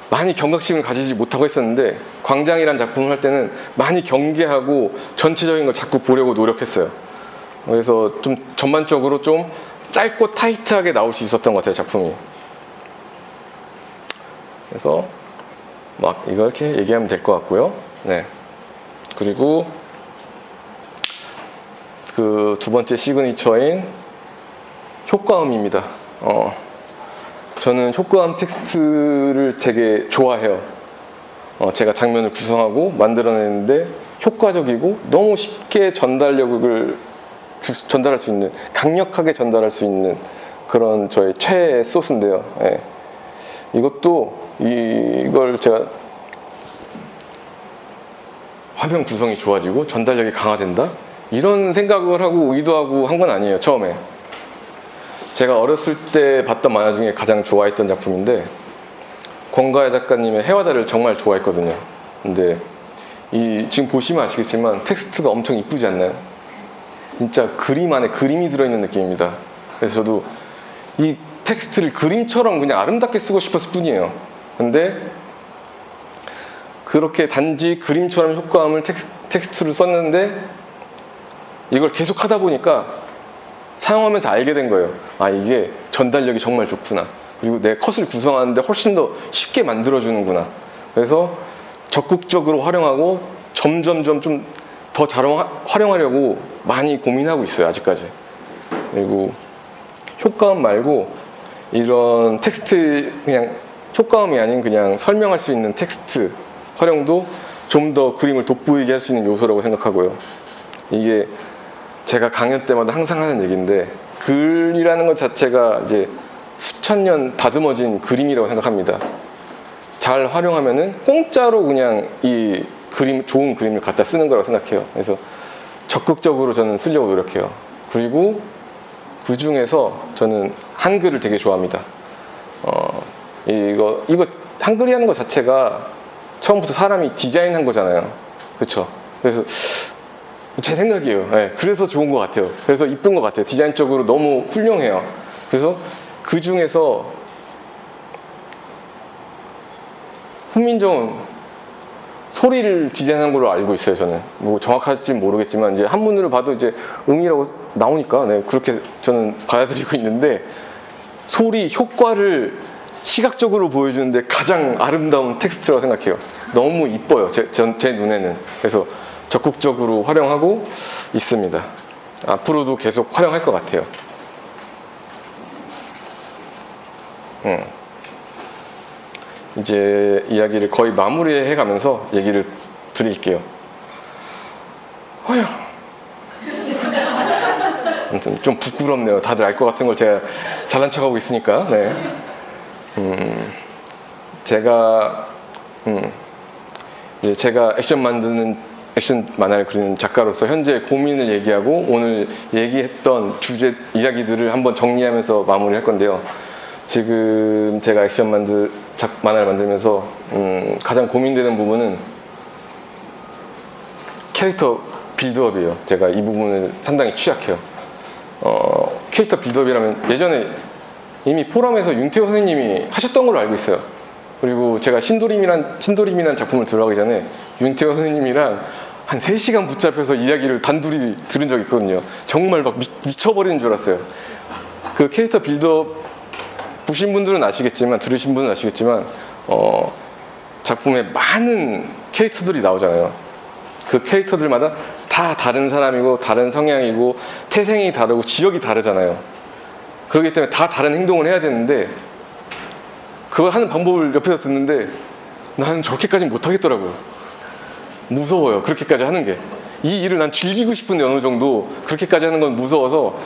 많이 경각심을 가지지 못하고 했었는데 광장이란 작품을 할 때는 많이 경계하고 전체적인 걸 자꾸 보려고 노력했어요. 그래서 좀 전반적으로 좀 짧고 타이트하게 나올 수 있었던 것 같아요, 작품이. 그래서 막 이렇게 얘기하면 될 것 같고요. 네. 그리고 그 두 번째 시그니처인 효과음입니다. 저는 효과음 텍스트를 되게 좋아해요. 제가 장면을 구성하고 만들어내는데 효과적이고 너무 쉽게 전달할 수 있는, 강력하게 전달할 수 있는 그런 저의 최애 소스인데요. 예. 이걸 제가 화면 구성이 좋아지고 전달력이 강화된다? 이런 생각을 하고 의도하고 한 건 아니에요, 처음에. 제가 어렸을 때 봤던 만화 중에 가장 좋아했던 작품인데 권가혜 작가님의 해와달을 정말 좋아했거든요. 근데 지금 보시면 아시겠지만 텍스트가 엄청 이쁘지 않나요? 진짜 그림 안에 그림이 들어있는 느낌입니다. 그래서 저도 이 텍스트를 그림처럼 그냥 아름답게 쓰고 싶었을 뿐이에요. 근데 그렇게 단지 그림처럼 효과음을 텍스트로 썼는데 이걸 계속 하다 보니까 사용하면서 알게 된 거예요. 이게 전달력이 정말 좋구나. 그리고 내 컷을 구성하는데 훨씬 더 쉽게 만들어주는구나. 그래서 적극적으로 활용하고 점점 좀 더 잘 활용하려고 많이 고민하고 있어요, 아직까지. 그리고 효과음 말고 이런 텍스트, 그냥 효과음이 아닌 그냥 설명할 수 있는 텍스트 활용도 좀 더 그림을 돋보이게 할 수 있는 요소라고 생각하고요. 이게 제가 강연 때마다 항상 하는 얘기인데 글이라는 것 자체가 이제 수천 년 다듬어진 그림이라고 생각합니다. 잘 활용하면은 공짜로 그냥 이 좋은 그림을 갖다 쓰는 거라고 생각해요. 그래서 적극적으로 저는 쓰려고 노력해요. 그리고 그 중에서 저는 한글을 되게 좋아합니다. 이거 한글이라는 것 자체가 처음부터 사람이 디자인한 거잖아요. 그렇죠? 그래서 제 생각이에요. 네, 그래서 좋은 것 같아요. 그래서 이쁜 것 같아요. 디자인적으로 너무 훌륭해요. 그래서 그 중에서 훈민정음 소리를 디자인한 걸로 알고 있어요. 저는 정확할지는 모르겠지만 이제 한문으로 봐도 이제 응이라고 나오니까 그렇게 저는 받아들이고 있는데 소리 효과를 시각적으로 보여주는데 가장 아름다운 텍스트라고 생각해요. 너무 이뻐요. 제 눈에는. 그래서 적극적으로 활용하고 있습니다. 앞으로도 계속 활용할 것 같아요. 이제 이야기를 거의 마무리해 가면서 얘기를 드릴게요. 아무튼 좀 부끄럽네요. 다들 알 것 같은 걸 제가 잘난 척하고 있으니까. 네. 제가 액션 만화를 그리는 작가로서 현재 고민을 얘기하고 오늘 얘기했던 주제 이야기들을 한번 정리하면서 마무리할 건데요. 지금 제가 만화를 만들면서 가장 고민되는 부분은 캐릭터 빌드업이에요. 제가 이 부분을 상당히 취약해요. 캐릭터 빌드업이라면 예전에 이미 포럼에서 윤태호 선생님이 하셨던 걸로 알고 있어요. 그리고 제가 신도림이란 작품을 들어가기 전에 윤태호 선생님이랑 한 3시간 붙잡혀서 이야기를 단둘이 들은 적이 있거든요. 정말 막 미쳐버리는 줄 알았어요. 그 캐릭터 빌드업 보신 분들은 아시겠지만, 들으신 분은 아시겠지만, 작품에 많은 캐릭터들이 나오잖아요. 그 캐릭터들마다 다 다른 사람이고, 다른 성향이고, 태생이 다르고, 지역이 다르잖아요. 그렇기 때문에 다 다른 행동을 해야 되는데, 그걸 하는 방법을 옆에서 듣는데, 나는 저렇게까지는 못하겠더라고요. 무서워요. 그렇게까지 하는 게. 이 일을 난 즐기고 싶은데 어느 정도 그렇게까지 하는 건 무서워서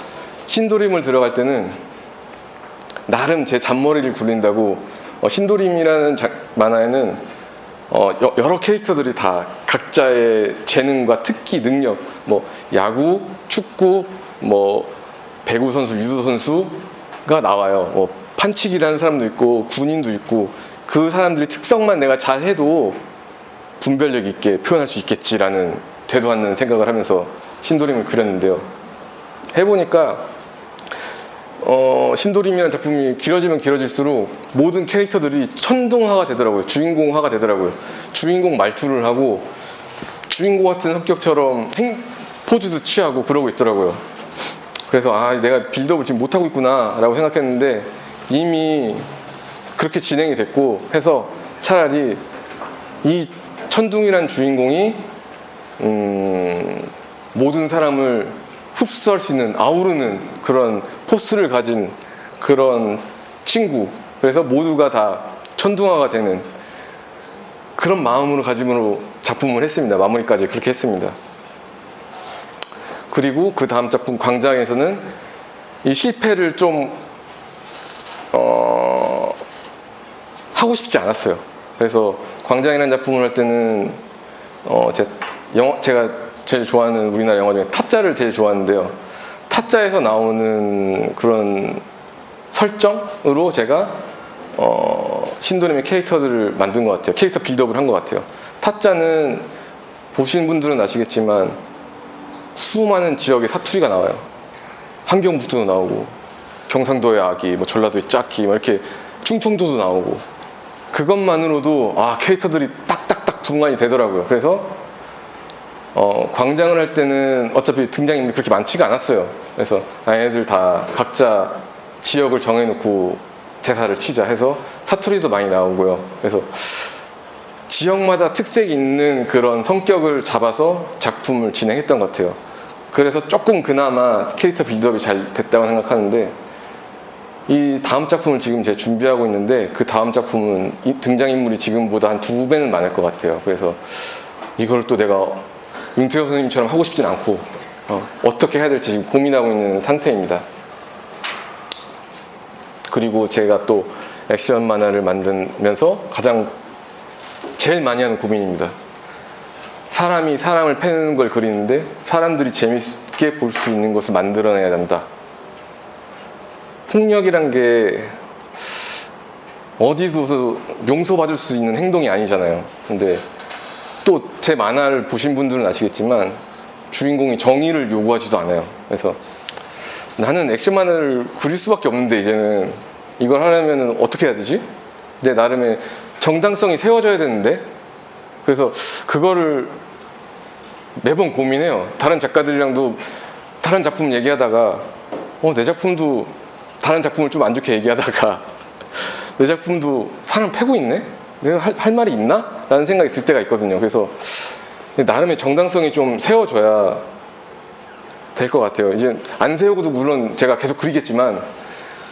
신도림을 들어갈 때는 나름 제 잔머리를 굴린다고 신도림이라는 만화에는 여러 캐릭터들이 다 각자의 재능과 특기, 능력, 뭐 야구, 축구, 뭐 배구 선수, 유도 선수가 나와요. 뭐 판치기라는 사람도 있고 군인도 있고 그 사람들이 특성만 내가 잘 해도 분별력 있게 표현할 수 있겠지라는 되도 않는 생각을 하면서 신도림을 그렸는데요. 해보니까 신도림이라는 작품이 길어지면 길어질수록 모든 캐릭터들이 천둥화가 되더라고요. 주인공화가 되더라고요. 주인공 말투를 하고 주인공 같은 성격처럼 포즈도 취하고 그러고 있더라고요. 그래서 내가 빌드업을 지금 못하고 있구나 라고 생각했는데 이미 그렇게 진행이 됐고 해서 차라리 이 천둥이란 주인공이 모든 사람을 흡수할 수 있는 아우르는 그런 포스를 가진 그런 친구, 그래서 모두가 다 천둥화가 되는 그런 마음으로 가짐으로 작품을 했습니다. 마무리까지 그렇게 했습니다. 그리고 그 다음 작품 광장에서는 이 실패를 좀 하고 싶지 않았어요. 그래서 광장이라는 작품을 할 때는 제가 제일 좋아하는 우리나라 영화 중에 타짜를 제일 좋아하는데요. 타짜에서 나오는 그런 설정으로 제가 신도림의 캐릭터들을 만든 것 같아요. 캐릭터 빌드업을 한 것 같아요. 타짜는 보신 분들은 아시겠지만 수많은 지역의 사투리가 나와요. 함경북도도 나오고 경상도의 아기, 뭐 전라도의 짝기, 뭐 이렇게 충청도도 나오고 그것만으로도 캐릭터들이 딱딱딱 분간이 되더라고요. 그래서 광장을 할 때는 어차피 등장인물이 그렇게 많지가 않았어요. 그래서 얘네들 다 각자 지역을 정해놓고 대사를 치자 해서 사투리도 많이 나오고요. 그래서 지역마다 특색이 있는 그런 성격을 잡아서 작품을 진행했던 것 같아요. 그래서 조금 그나마 캐릭터 빌드업이 잘 됐다고 생각하는데 이 다음 작품을 지금 제가 준비하고 있는데 그 다음 작품은 등장인물이 지금보다 한 2배는 많을 것 같아요. 그래서 이걸 또 내가 윤태호 선생님처럼 하고 싶진 않고 어떻게 해야 될지 지금 고민하고 있는 상태입니다. 그리고 제가 또 액션 만화를 만들면서 가장 제일 많이 하는 고민입니다. 사람이 사람을 패는 걸 그리는데 사람들이 재밌게 볼 수 있는 것을 만들어내야 된다. 폭력이란 게 어디서 용서받을 수 있는 행동이 아니잖아요. 근데 또 제 만화를 보신 분들은 아시겠지만 주인공이 정의를 요구하지도 않아요. 그래서 나는 액션 만화를 그릴 수밖에 없는데 이제는 이걸 하려면 어떻게 해야 되지? 내 나름의 정당성이 세워져야 되는데 그래서 그거를 매번 고민해요. 다른 작가들이랑도 다른 작품 얘기하다가 내 작품도 다른 작품을 좀 안 좋게 얘기하다가 내 작품도 사람 패고 있네? 내가 할 말이 있나? 라는 생각이 들 때가 있거든요. 그래서 나름의 정당성이 좀 세워져야 될 것 같아요. 이제 안 세우고도 물론 제가 계속 그리겠지만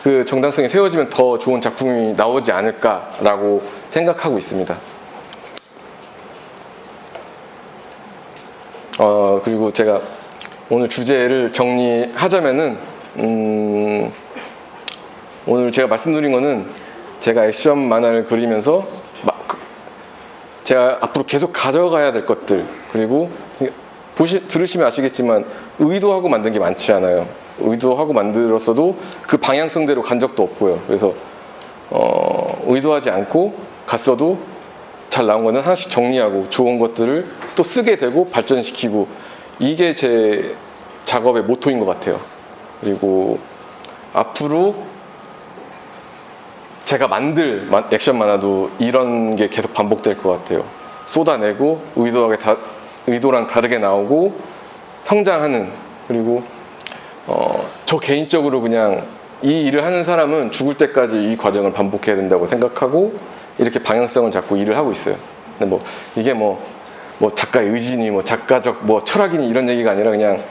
그 정당성이 세워지면 더 좋은 작품이 나오지 않을까라고 생각하고 있습니다. 그리고 제가 오늘 주제를 정리하자면은 오늘 제가 말씀드린 거는 제가 액션 만화를 그리면서 제가 앞으로 계속 가져가야 될 것들, 그리고 들으시면 아시겠지만 의도하고 만든 게 많지 않아요. 의도하고 만들었어도 그 방향성대로 간 적도 없고요. 그래서 의도하지 않고 갔어도 잘 나온 거는 하나씩 정리하고 좋은 것들을 또 쓰게 되고 발전시키고, 이게 제 작업의 모토인 것 같아요. 그리고 앞으로 제가 만들 액션 만화도 이런 게 계속 반복될 것 같아요. 쏟아내고 의도랑 다르게 나오고 성장하는, 그리고 저 개인적으로 그냥 이 일을 하는 사람은 죽을 때까지 이 과정을 반복해야 된다고 생각하고 이렇게 방향성을 잡고 일을 하고 있어요. 근데 뭐 이게 뭐 작가의 의지니 뭐 작가적 뭐 철학이니 이런 얘기가 아니라 그냥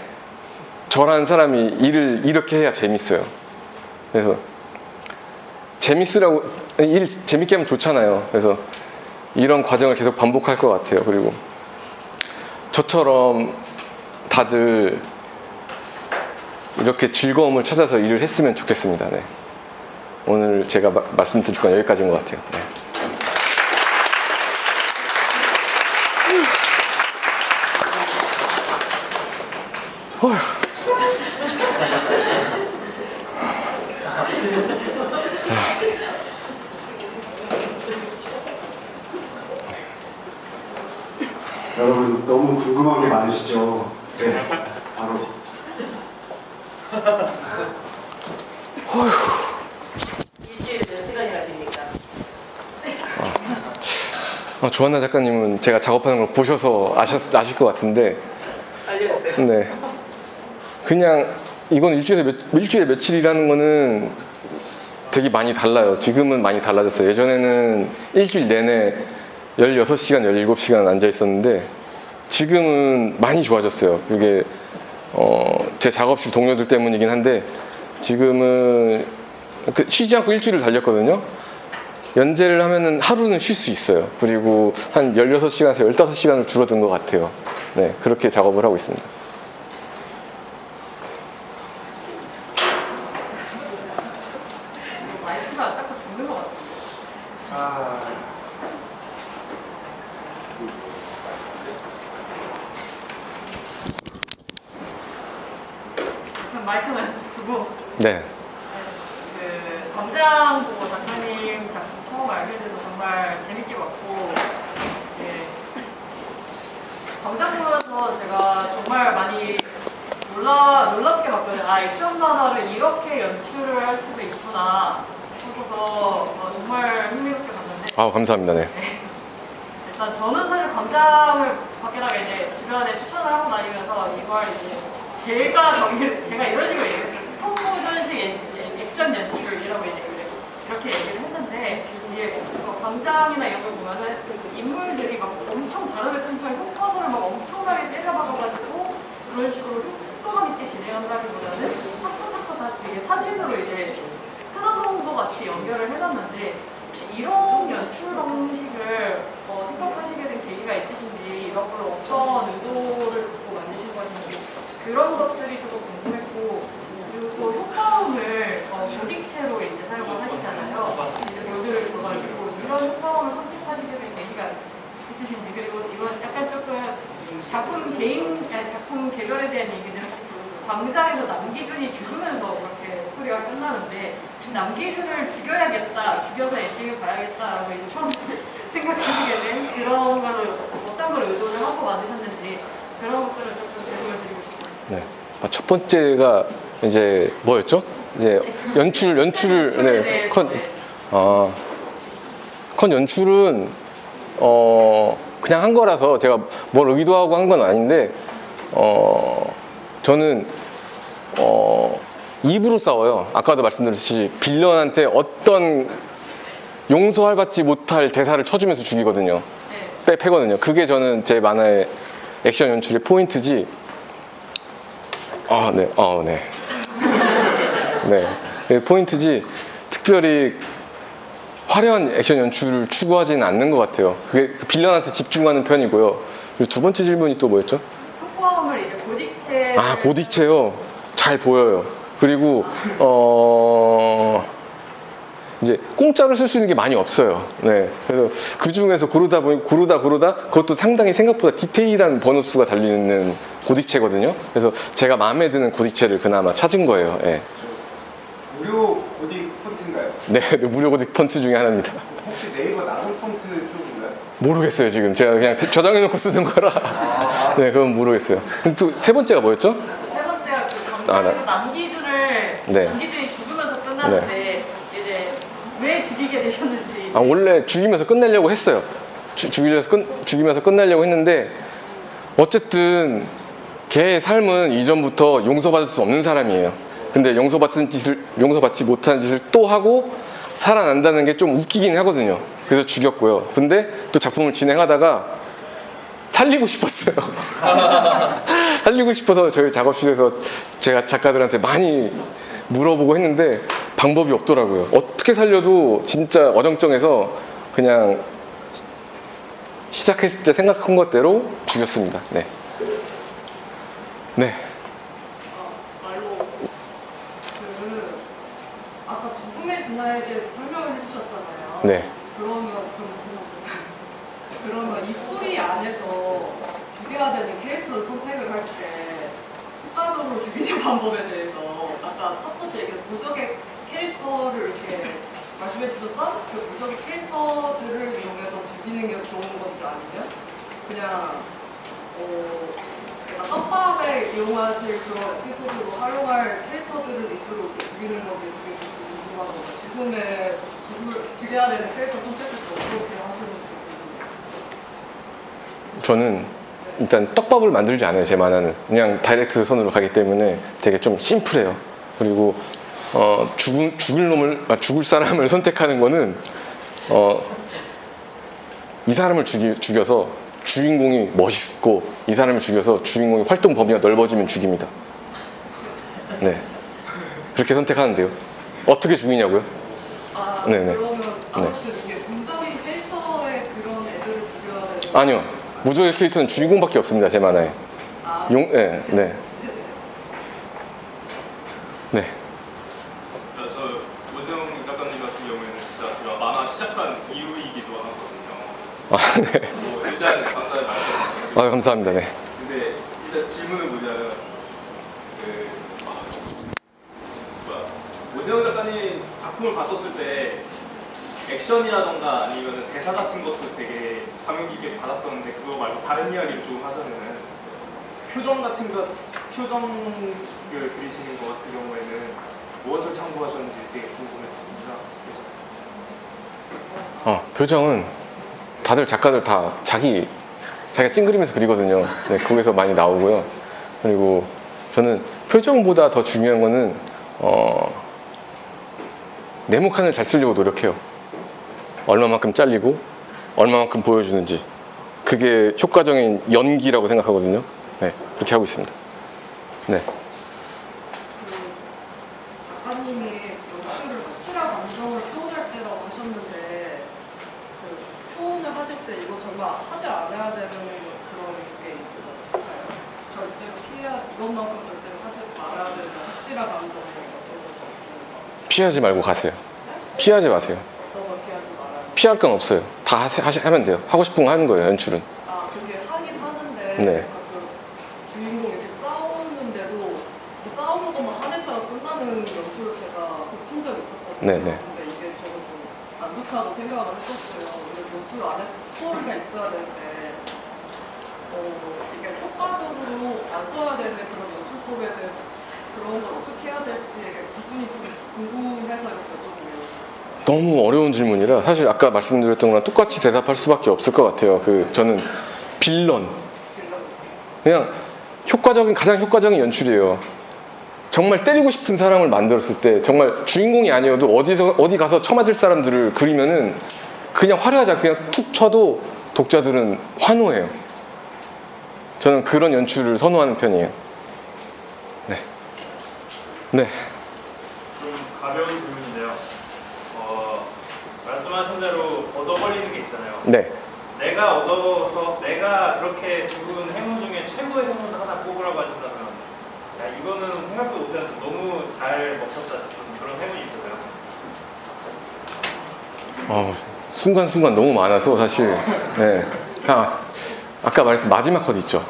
저라는 사람이 일을 이렇게 해야 재밌어요. 그래서 재밌으라고, 일 재밌게 하면 좋잖아요. 그래서 이런 과정을 계속 반복할 것 같아요. 그리고 저처럼 다들 이렇게 즐거움을 찾아서 일을 했으면 좋겠습니다. 네. 오늘 제가 말씀드릴 건 여기까지인 것 같아요. 네. 어휴. 여러분 너무 궁금한 게 많으시죠? 네, 바로. 일주일에 몇 시간이 가십니까? 조한나 작가님은 제가 작업하는 걸 보셔서 아실 것 같은데, 알려주세요. 네. 그냥 이건 일주일에 며칠이라는 거는 되게 많이 달라요. 지금은 많이 달라졌어요. 예전에는 일주일 내내 16시간, 17시간 앉아 있었는데 지금은 많이 좋아졌어요. 그게 제 작업실 동료들 때문이긴 한데 지금은 쉬지 않고 일주일을 달렸거든요. 연재를 하면은 하루는 쉴 수 있어요. 그리고 한 16시간에서 15시간을 줄어든 것 같아요. 네, 그렇게 작업을 하고 있습니다. 마이크가 자꾸 죽는 것 같아요. 그럼 마이크는 두고 네. 그 광장 보고 작가님 작품 처음 알게 돼서 정말 재밌게 봤고, 네. 광장 보면서 제가 정말 많이 놀랍게 봤거든요. 아, 액션 만화를 이렇게 연출을 할 수도 있구나 싶어서 정말 흥미롭게 봤는데, 아, 감사합니다. 네. 일단 저는 사실 광장을 밖에다가 이제 주변에 추천을 하고 다니면서 이걸 이제 제가 이런 식으로 얘기했어요. 스톱모션식 액션 연출이라고 이렇게 얘기를 했는데, 이제 광장이나 이런 걸 보면은 인물들이 막 엄청 다르게 튼처럼 흉터를 막 엄청나게 때려박아가지고 그런 식으로 속도감 있게 진행한다기보다는 사쿠사쿠 다 되게 사진으로 이제 흐름도 같이 연결을 해놨는데, 혹시 이런 연출 방식을 생각하시게 된 계기가 있으신지, 이런 걸 어떤 의도를 갖고 만드신 것인지, 그런 것들이 조금 궁금했고, 그리고 또 효과음을 조직체로 이제 사용을 하시잖아요. 여기를 줘가지고 이런 효과음을 선택하시게 된 계기가 있으신지, 그리고 이건 약간 조금 작품 개별에 대한 얘기는 광장에서 남기준이 죽으면서 그렇게 스토리가 끝나는데, 혹시 남기준을 죽여서 엔딩을 봐야겠다라고 이제 처음 생각하시게 된 그런 걸로 어떤 걸 의도를 하고 만드셨는지, 그런 것들을 조금 질문을 드리고 싶습니다. 네. 첫 번째가 이제 뭐였죠? 이제 연출, 컨 연출은 그냥 한 거라서 제가 뭘 의도하고 한 건 아닌데, 저는 입으로 싸워요. 아까도 말씀드렸듯이 빌런한테 어떤 용서받지 못할 대사를 쳐주면서 죽이거든요. 패거든요. 그게 저는 제 만화의 액션 연출의 포인트지. 네, 포인트지 특별히 화려한 액션 연출을 추구하지는 않는 것 같아요. 그게 빌런한테 집중하는 편이고요. 그리고 두 번째 질문이 또 뭐였죠? 효과음을 이제 조직체 네. 아, 고딕체요. 잘 보여요. 그리고 이제 공짜로 쓸 수 있는 게 많이 없어요. 네. 그래서 그 중에서 고르다 그것도 상당히 생각보다 디테일한 번호 수가 달리는 고딕체거든요. 그래서 제가 마음에 드는 고딕체를 그나마 찾은 거예요. 네. 무료 고딕 폰트인가요? 네, 무료 고딕 폰트 중에 하나입니다. 혹시 네이버 나눔 폰트 쪽인가요? 모르겠어요, 지금. 제가 그냥 저장해놓고 쓰는 거라. 네, 그건 모르겠어요. 또 세 번째가 뭐였죠? 세 번째가 그 아, 네. 감사에서 남기준을 네. 남기준이 죽으면서 끝났는데 이제 왜 죽이게 되셨는지. 아, 원래 죽이면서 끝내려고 했어요. 죽이면서 끝내려고 했는데, 어쨌든 걔의 삶은 이전부터 용서받을 수 없는 사람이에요. 근데 용서받지 못하는 짓을 또 하고 살아난다는 게 좀 웃기긴 하거든요. 그래서 죽였고요. 근데 또 작품을 진행하다가 살리고 싶었어요. 살리고 싶어서 저희 작업실에서 제가 작가들한테 많이 물어보고 했는데 방법이 없더라고요. 어떻게 살려도 진짜 어정쩡해서 그냥 시작했을 때 생각한 것대로 죽였습니다. 네. 네. 말로 아까 죽음의 진화에 대해서 설명을 해주셨잖아요. 네. 그러면 이 스토리 안에서 죽여야 되는 캐릭터 선택을 할 때 효과적으로 죽이는 방법에 대해서 아까 첫 번째 얘기 무적의 캐릭터를 이렇게 말씀해 주셨던 그 무적의 캐릭터들을 이용해서 죽이는 게 좋은 건지 아니면 그냥 떡밥에 이용하실 그런 에피소드로 활용할 캐릭터들을 위주로 이렇게 죽이는 건지 그게 좀 궁금한 거죠. 죽여야 되는 캐릭터 선택을 어떻게 하시는지. 저는 일단 떡밥을 만들지 않아요. 제 만화는 그냥 다이렉트 선으로 가기 때문에 되게 좀 심플해요. 그리고 죽을 사람을 선택하는 거는 이 사람을 죽여서 주인공이 멋있고 이 사람을 죽여서 주인공의 활동 범위가 넓어지면 죽입니다. 네, 그렇게 선택하는데요. 어떻게 죽이냐고요? 네네. 그러면 아무튼 이게 무적인 캐릭터의 그런 애들을 죽여야 되는. 아니요. 무적의 캐릭터는 주인공밖에 없습니다. 제 만화에. 네, 네. 네. 저 오재영 작가님 같은 경우에는 진짜 제가 만화 시작한 이유이기도 하거든요. 아, 네. 뭐 일단 감사의 말씀. 아, 감사합니다. 네. 근데 일단 질문은 뭐냐면 오재영 작가님 작품을 봤었을 때 액션이라던가 아니면 대사 같은 것도 되게 감명 깊게 받았었는데 그거 말고 다른 이야기를 좀 하자면은 표정 표정을 그리시는 것 같은 경우에는 무엇을 참고하셨는지 되게 궁금했었습니다. 표정은 다들 작가들 다 자기가 찡그리면서 그리거든요. 네, 거기서 많이 나오고요. 그리고 저는 표정보다 더 중요한 거는 네모칸을 잘 쓰려고 노력해요. 얼마만큼 잘리고 얼마만큼 보여주는지 그게 효과적인 연기라고 생각하거든요. 네, 그렇게 하고 있습니다. 네. 작가님이 연출을 확실한 감정을 표현할 때라고 하셨는데 표현을 하실 때 이거 정말 하지 않아야 되는 그런 게 있을까요? 절대로 이것만큼 절대로 하지 말아야 되는 확실한 감정을 어떤 것이 피하지 말고 가세요. 피하지 마세요. 어떤 걸 피하지 말아야 돼? 피할 건 없어요. 다 하면 돼요. 하고 싶은 거 하는 거예요. 연출은. 그게 하긴 하는데 네. 가끔 주인공 이렇게 싸우는데도 싸우는 것만 한 회차가 끝나는 연출을 제가 거친 적이 있었거든요. 네네. 근데 이게 저는 좀 안 좋다고 생각을 했었어요. 연출 안에서 스토리가 있어야 되는데 이게 효과적으로 안 써야 되는 그런 연출법에 대해서 그런 걸 어떻게 해야 될지 기준이 좀 궁금해서 이렇게 여쭤보네요. 너무 어려운 질문이라 사실 아까 말씀드렸던 거랑 똑같이 대답할 수밖에 없을 것 같아요. 저는 빌런. 그냥 가장 효과적인 연출이에요. 정말 때리고 싶은 사람을 만들었을 때 정말 주인공이 아니어도 어디 가서 쳐맞을 사람들을 그리면은 그냥 화려하지 않게 그냥 툭 쳐도 독자들은 환호해요. 저는 그런 연출을 선호하는 편이에요. 네. 네. 좀 가벼운 질문인데요. 말씀하신 대로 얻어버리는 게 있잖아요. 네. 내가 그렇게 죽은 행운 중에 최고의 행운을 하나 꼽으라고 하신다면 이거는 생각도 못했는데 너무 잘 먹혔다 싶은 그런 행운이 있어요. 순간순간 너무 많아서 사실 네. 아까 말했던 마지막 컷 있죠.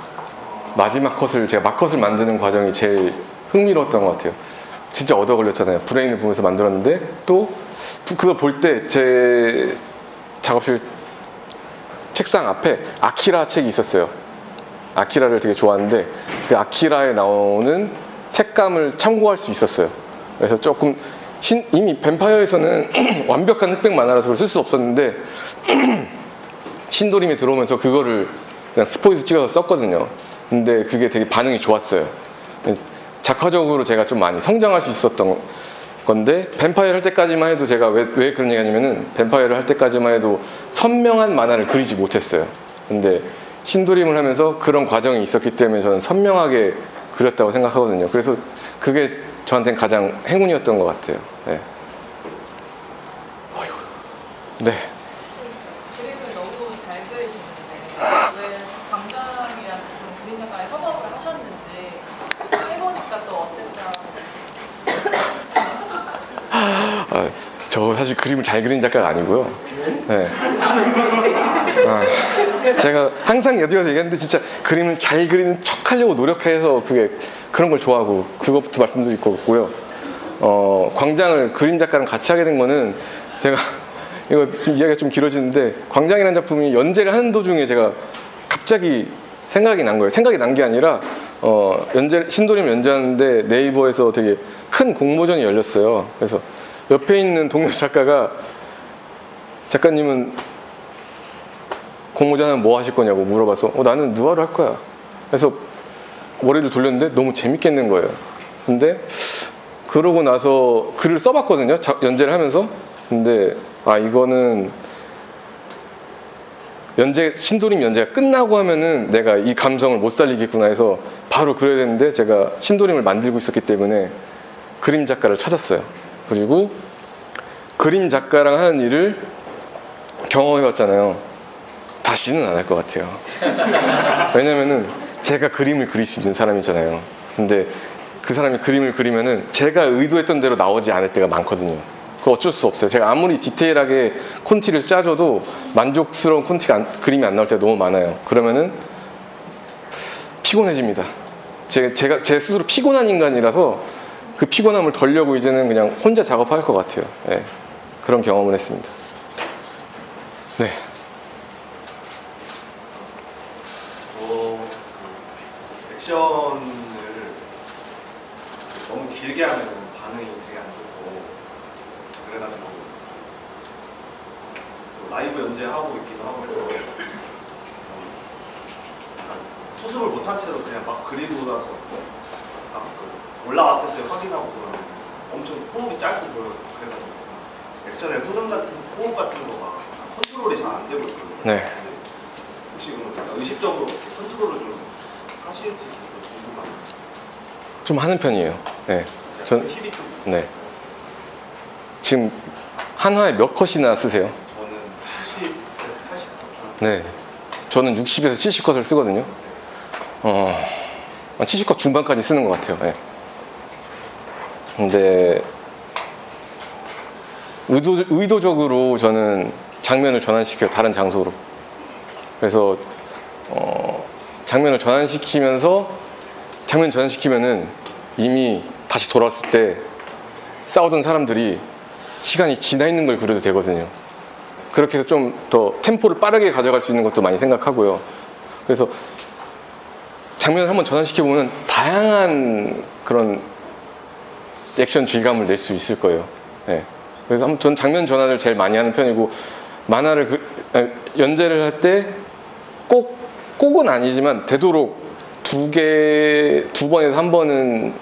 마지막 컷을 제가 막컷을 만드는 과정이 제일 흥미로웠던 것 같아요. 진짜 얻어 걸렸잖아요. 브레인을 보면서 만들었는데 또 그걸 볼 때 제 작업실 책상 앞에 아키라 책이 있었어요. 아키라를 되게 좋아하는데 그 아키라에 나오는 색감을 참고할 수 있었어요. 그래서 조금 이미 뱀파이어에서는 완벽한 흑백 만화라서 쓸 수 없었는데 신도림에 들어오면서 그거를 그냥 스포이드 찍어서 썼거든요. 근데 그게 되게 반응이 좋았어요. 작화적으로 제가 좀 많이 성장할 수 있었던 건데 뱀파이어를 할 때까지만 해도 제가 왜 그런 얘기 하냐면은 뱀파이어를 할 때까지만 해도 선명한 만화를 그리지 못했어요. 근데 신도림을 하면서 그런 과정이 있었기 때문에 저는 선명하게 그렸다고 생각하거든요. 그래서 그게 저한테는 가장 행운이었던 것 같아요. 네. 어휴. 네. 그림을 너무 잘 그리시는데 왜 감정이랑 그림 작가에 협업을 하셨는지 해보니까 또 어땠다. 저 사실 그림을 잘 그리는 작가가 아니고요. 네. 제가 항상 어디가서 얘기하는데 진짜 그림을 잘 그리는 척 하려고 노력해서 그런 걸 좋아하고 그것부터 말씀드릴 거고요. 광장을 그림 작가랑 같이 하게 된 거는 제가 이거 좀 이야기가 좀 길어지는데 광장이라는 작품이 연재를 하는 도중에 제가 갑자기 생각이 난 거예요. 생각이 난 게 아니라 신도림 연재하는데 네이버에서 되게 큰 공모전이 열렸어요. 그래서 옆에 있는 동료 작가가 작가님은 공모전 하면 뭐 하실 거냐고 물어봐서 나는 누아르 할 거야. 그래서 머리를 돌렸는데 너무 재밌게 낸 거예요. 근데 그러고 나서 글을 써봤거든요. 연재를 하면서. 근데 이거는 신도림 연재가 끝나고 하면은 내가 이 감성을 못 살리겠구나 해서 바로 그려야 되는데 제가 신도림을 만들고 있었기 때문에 그림 작가를 찾았어요. 그리고 그림 작가랑 하는 일을 경험해봤잖아요. 다시는 안 할 것 같아요. 왜냐면은 제가 그림을 그릴 수 있는 사람이잖아요. 근데 그 사람이 그림을 그리면은 제가 의도했던 대로 나오지 않을 때가 많거든요. 그거 어쩔 수 없어요. 제가 아무리 디테일하게 콘티를 짜줘도 만족스러운 그림이 안 나올 때가 너무 많아요. 그러면은 피곤해집니다. 제 스스로 피곤한 인간이라서 그 피곤함을 덜려고 이제는 그냥 혼자 작업할 것 같아요. 네. 그런 경험을 했습니다. 네. 액션을 너무 길게 하면 반응이 되게 안 좋고 그래가지고 또 라이브 연재하고 있기도 하고 해서 약간 수습을 못한 채로 그냥 막 그리고 나서 딱 올라왔을 때 확인하고 그러면 엄청 호흡이 짧고 그래가지고 액션의 흐름 같은 호흡 같은 거가 컨트롤이 잘 안 되고 있거든요. 네. 혹시 그럼 의식적으로 컨트롤을 좀 하실지 궁금합니다. 좀 하는 편이에요. 네. 힙이 좀 네. 지금 한화에 몇 컷이나 쓰세요? 저는 70에서 80컷. 네. 저는 60에서 70컷을 쓰거든요. 70컷 중반까지 쓰는 것 같아요. 네. 근데 의도적으로 저는 장면을 전환시켜요. 다른 장소로. 그래서 장면을 전환시키면은 이미 다시 돌아왔을 때 싸우던 사람들이 시간이 지나 있는 걸 그려도 되거든요. 그렇게 해서 좀 더 템포를 빠르게 가져갈 수 있는 것도 많이 생각하고요. 그래서 장면을 한번 전환시켜보면 다양한 그런 액션 질감을 낼 수 있을 거예요. 네. 그래서 전 장면 전환을 제일 많이 하는 편이고 연재를 할 때 꼭은 아니지만 되도록 두 번에서 한 번은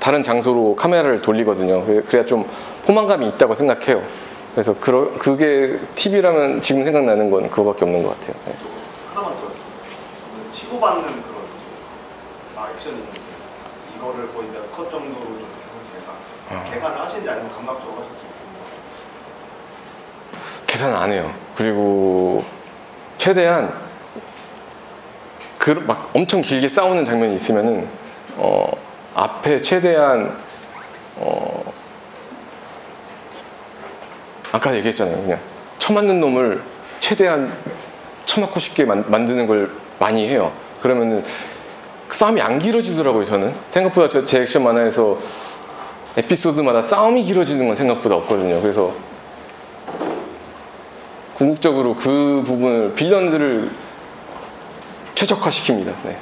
다른 장소로 카메라를 돌리거든요. 그래야 좀 포만감이 있다고 생각해요. 그래서 그게 팁이라면 지금 생각나는 건 그거밖에 없는 것 같아요. 네. 하나만 더. 저는 치고받는 그런 액션이 있는데 이거를 거의 몇 컷 정도로 좀 제가 계산을 하시는지 아니면 감각적으로 하실지 궁금합니다. 계산 안 해요. 그리고 최대한 막 엄청 길게 싸우는 장면이 있으면은 앞에 최대한 아까 얘기했잖아요. 그냥 처맞는 놈을 최대한 처맞고 싶게 만드는 걸 많이 해요. 그러면은 싸움이 안 길어지더라고요. 저는 생각보다 제 액션 만화에서 에피소드마다 싸움이 길어지는 건 생각보다 없거든요. 그래서 궁극적으로 그 부분을 빌런들을 최적화시킵니다. 네.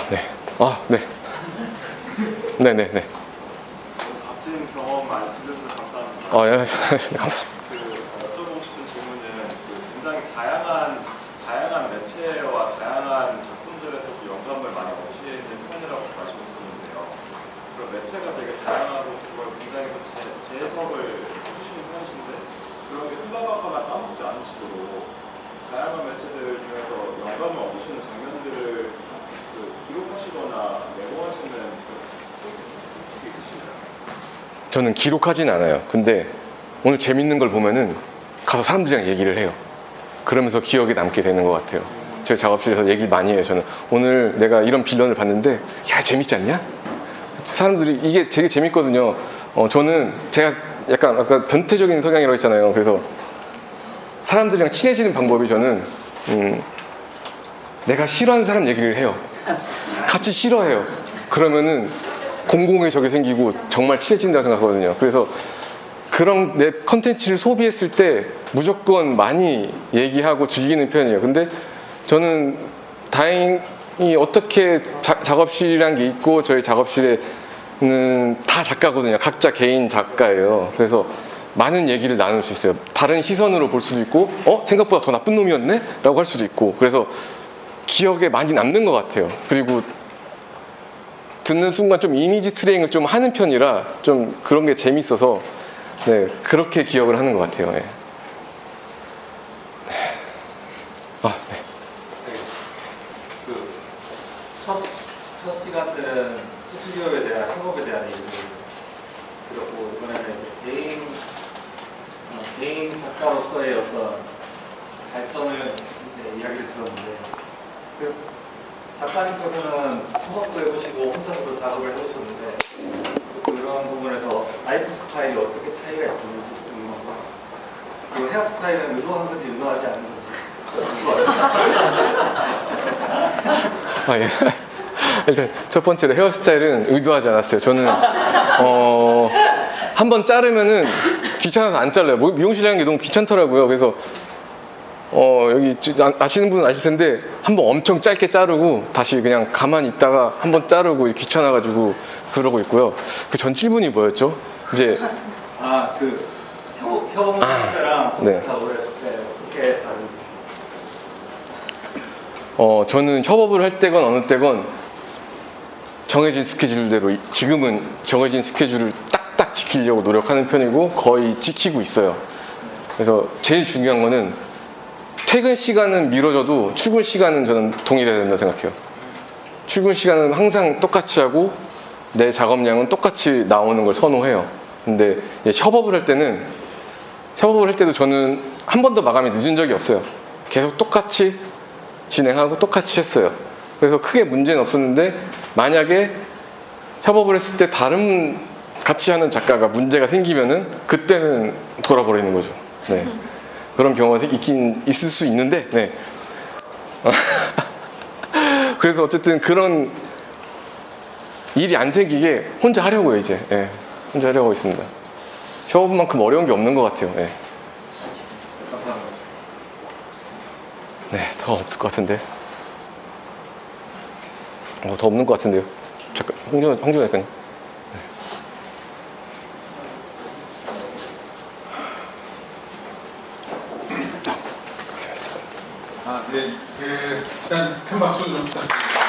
네. 네. 네네네. 값진 경험 많이 들려주셔서 감사합니다. 예, 감사합니다. 여쭤보고 싶은 질문은 굉장히 다양한 매체와 다양한 작품들에서 영감을 많이 얻으시는 편이라고 말씀하셨는데요. 그런 매체가 되게 다양하고 그걸 굉장히 재해석을 해주시는 편이신데 그런 게 흘러가거나 까먹지 않으시도록 다양한 매체들 중에서 영감을 얻으시는 장면들을 기록하시거나 메모하시는 게 있으신가요? 저는 기록하진 않아요. 근데 오늘 재밌는 걸 보면은 가서 사람들이랑 얘기를 해요. 그러면서 기억에 남게 되는 것 같아요. 제 작업실에서 얘기를 많이 해요. 저는 오늘 내가 이런 빌런을 봤는데 야 재밌지 않냐? 사람들이 이게 되게 재밌거든요. 저는 제가 약간 아까 변태적인 성향이라고 했잖아요. 그래서 사람들이랑 친해지는 방법이 저는 내가 싫어하는 사람 얘기를 해요. 같이 싫어해요. 그러면은 공공의 적이 생기고 정말 친해진다고 생각하거든요. 그래서 그런 내 컨텐츠를 소비했을 때 무조건 많이 얘기하고 즐기는 편이에요. 근데 저는 다행히 어떻게 작업실이란 게 있고 저희 작업실에는 다 작가거든요. 각자 개인 작가예요. 그래서 많은 얘기를 나눌 수 있어요. 다른 시선으로 볼 수도 있고 생각보다 더 나쁜 놈이었네? 라고 할 수도 있고 그래서 기억에 많이 남는 것 같아요. 그리고 듣는 순간 좀 이미지 트레이닝을 좀 하는 편이라 좀 그런 게 재밌어서 네, 그렇게 기억을 하는 것 같아요. 네. 네. 첫 시간들은 스튜디오에 대한 협업에 대한 얘기를 드렸고 이번에는 이제 개인 작가로서의 어떤 발전을 이제 이야기를 들었는데 그 작가님께서는 협업도 해보시고 혼자서도 작업을 해보셨는데 그런 부분에서 라이프 스타일이 어떻게 차이가 있는지 궁금하고 그 헤어 스타일은 의도한 건지 의도하지 않는 건지 예. 일단 첫 번째로 헤어스타일은 의도하지 않았어요. 저는 한번 자르면은 귀찮아서 안 잘라요. 미용실이라는 게 너무 귀찮더라고요. 그래서 여기 아시는 분은 아실 텐데 한번 엄청 짧게 자르고 다시 그냥 가만히 있다가 한번 자르고 귀찮아가지고 그러고 있고요. 그 전 질문이 뭐였죠? 이제 협업을 할 때랑 네. 작업을 했을 때 어떻게 다른지. 저는 협업을 할 때건 어느 때건 정해진 스케줄대로 지금은 정해진 스케줄을 딱딱 지키려고 노력하는 편이고 거의 지키고 있어요. 그래서 제일 중요한 거는 퇴근 시간은 미뤄져도 출근 시간은 저는 동일해야 된다 생각해요. 출근 시간은 항상 똑같이 하고 내 작업량은 똑같이 나오는 걸 선호해요. 근데 협업을 할 때도 저는 한 번도 마감이 늦은 적이 없어요. 계속 똑같이 진행하고 똑같이 했어요. 그래서 크게 문제는 없었는데 만약에 협업을 했을 때 다른 같이 하는 작가가 문제가 생기면은 그때는 돌아버리는 거죠. 네. 그런 경우가 있을 수 있는데, 네. 그래서 어쨌든 그런 일이 안 생기게 혼자 하려고요, 이제. 네. 혼자 하려고 있습니다. 협업만큼 어려운 게 없는 것 같아요. 네. 네, 더 없을 것 같은데. 더 없는 것 같은데요. 잠깐, 홍준호 약간. 네, 일단 큰 박수 좀 부탁드립니다.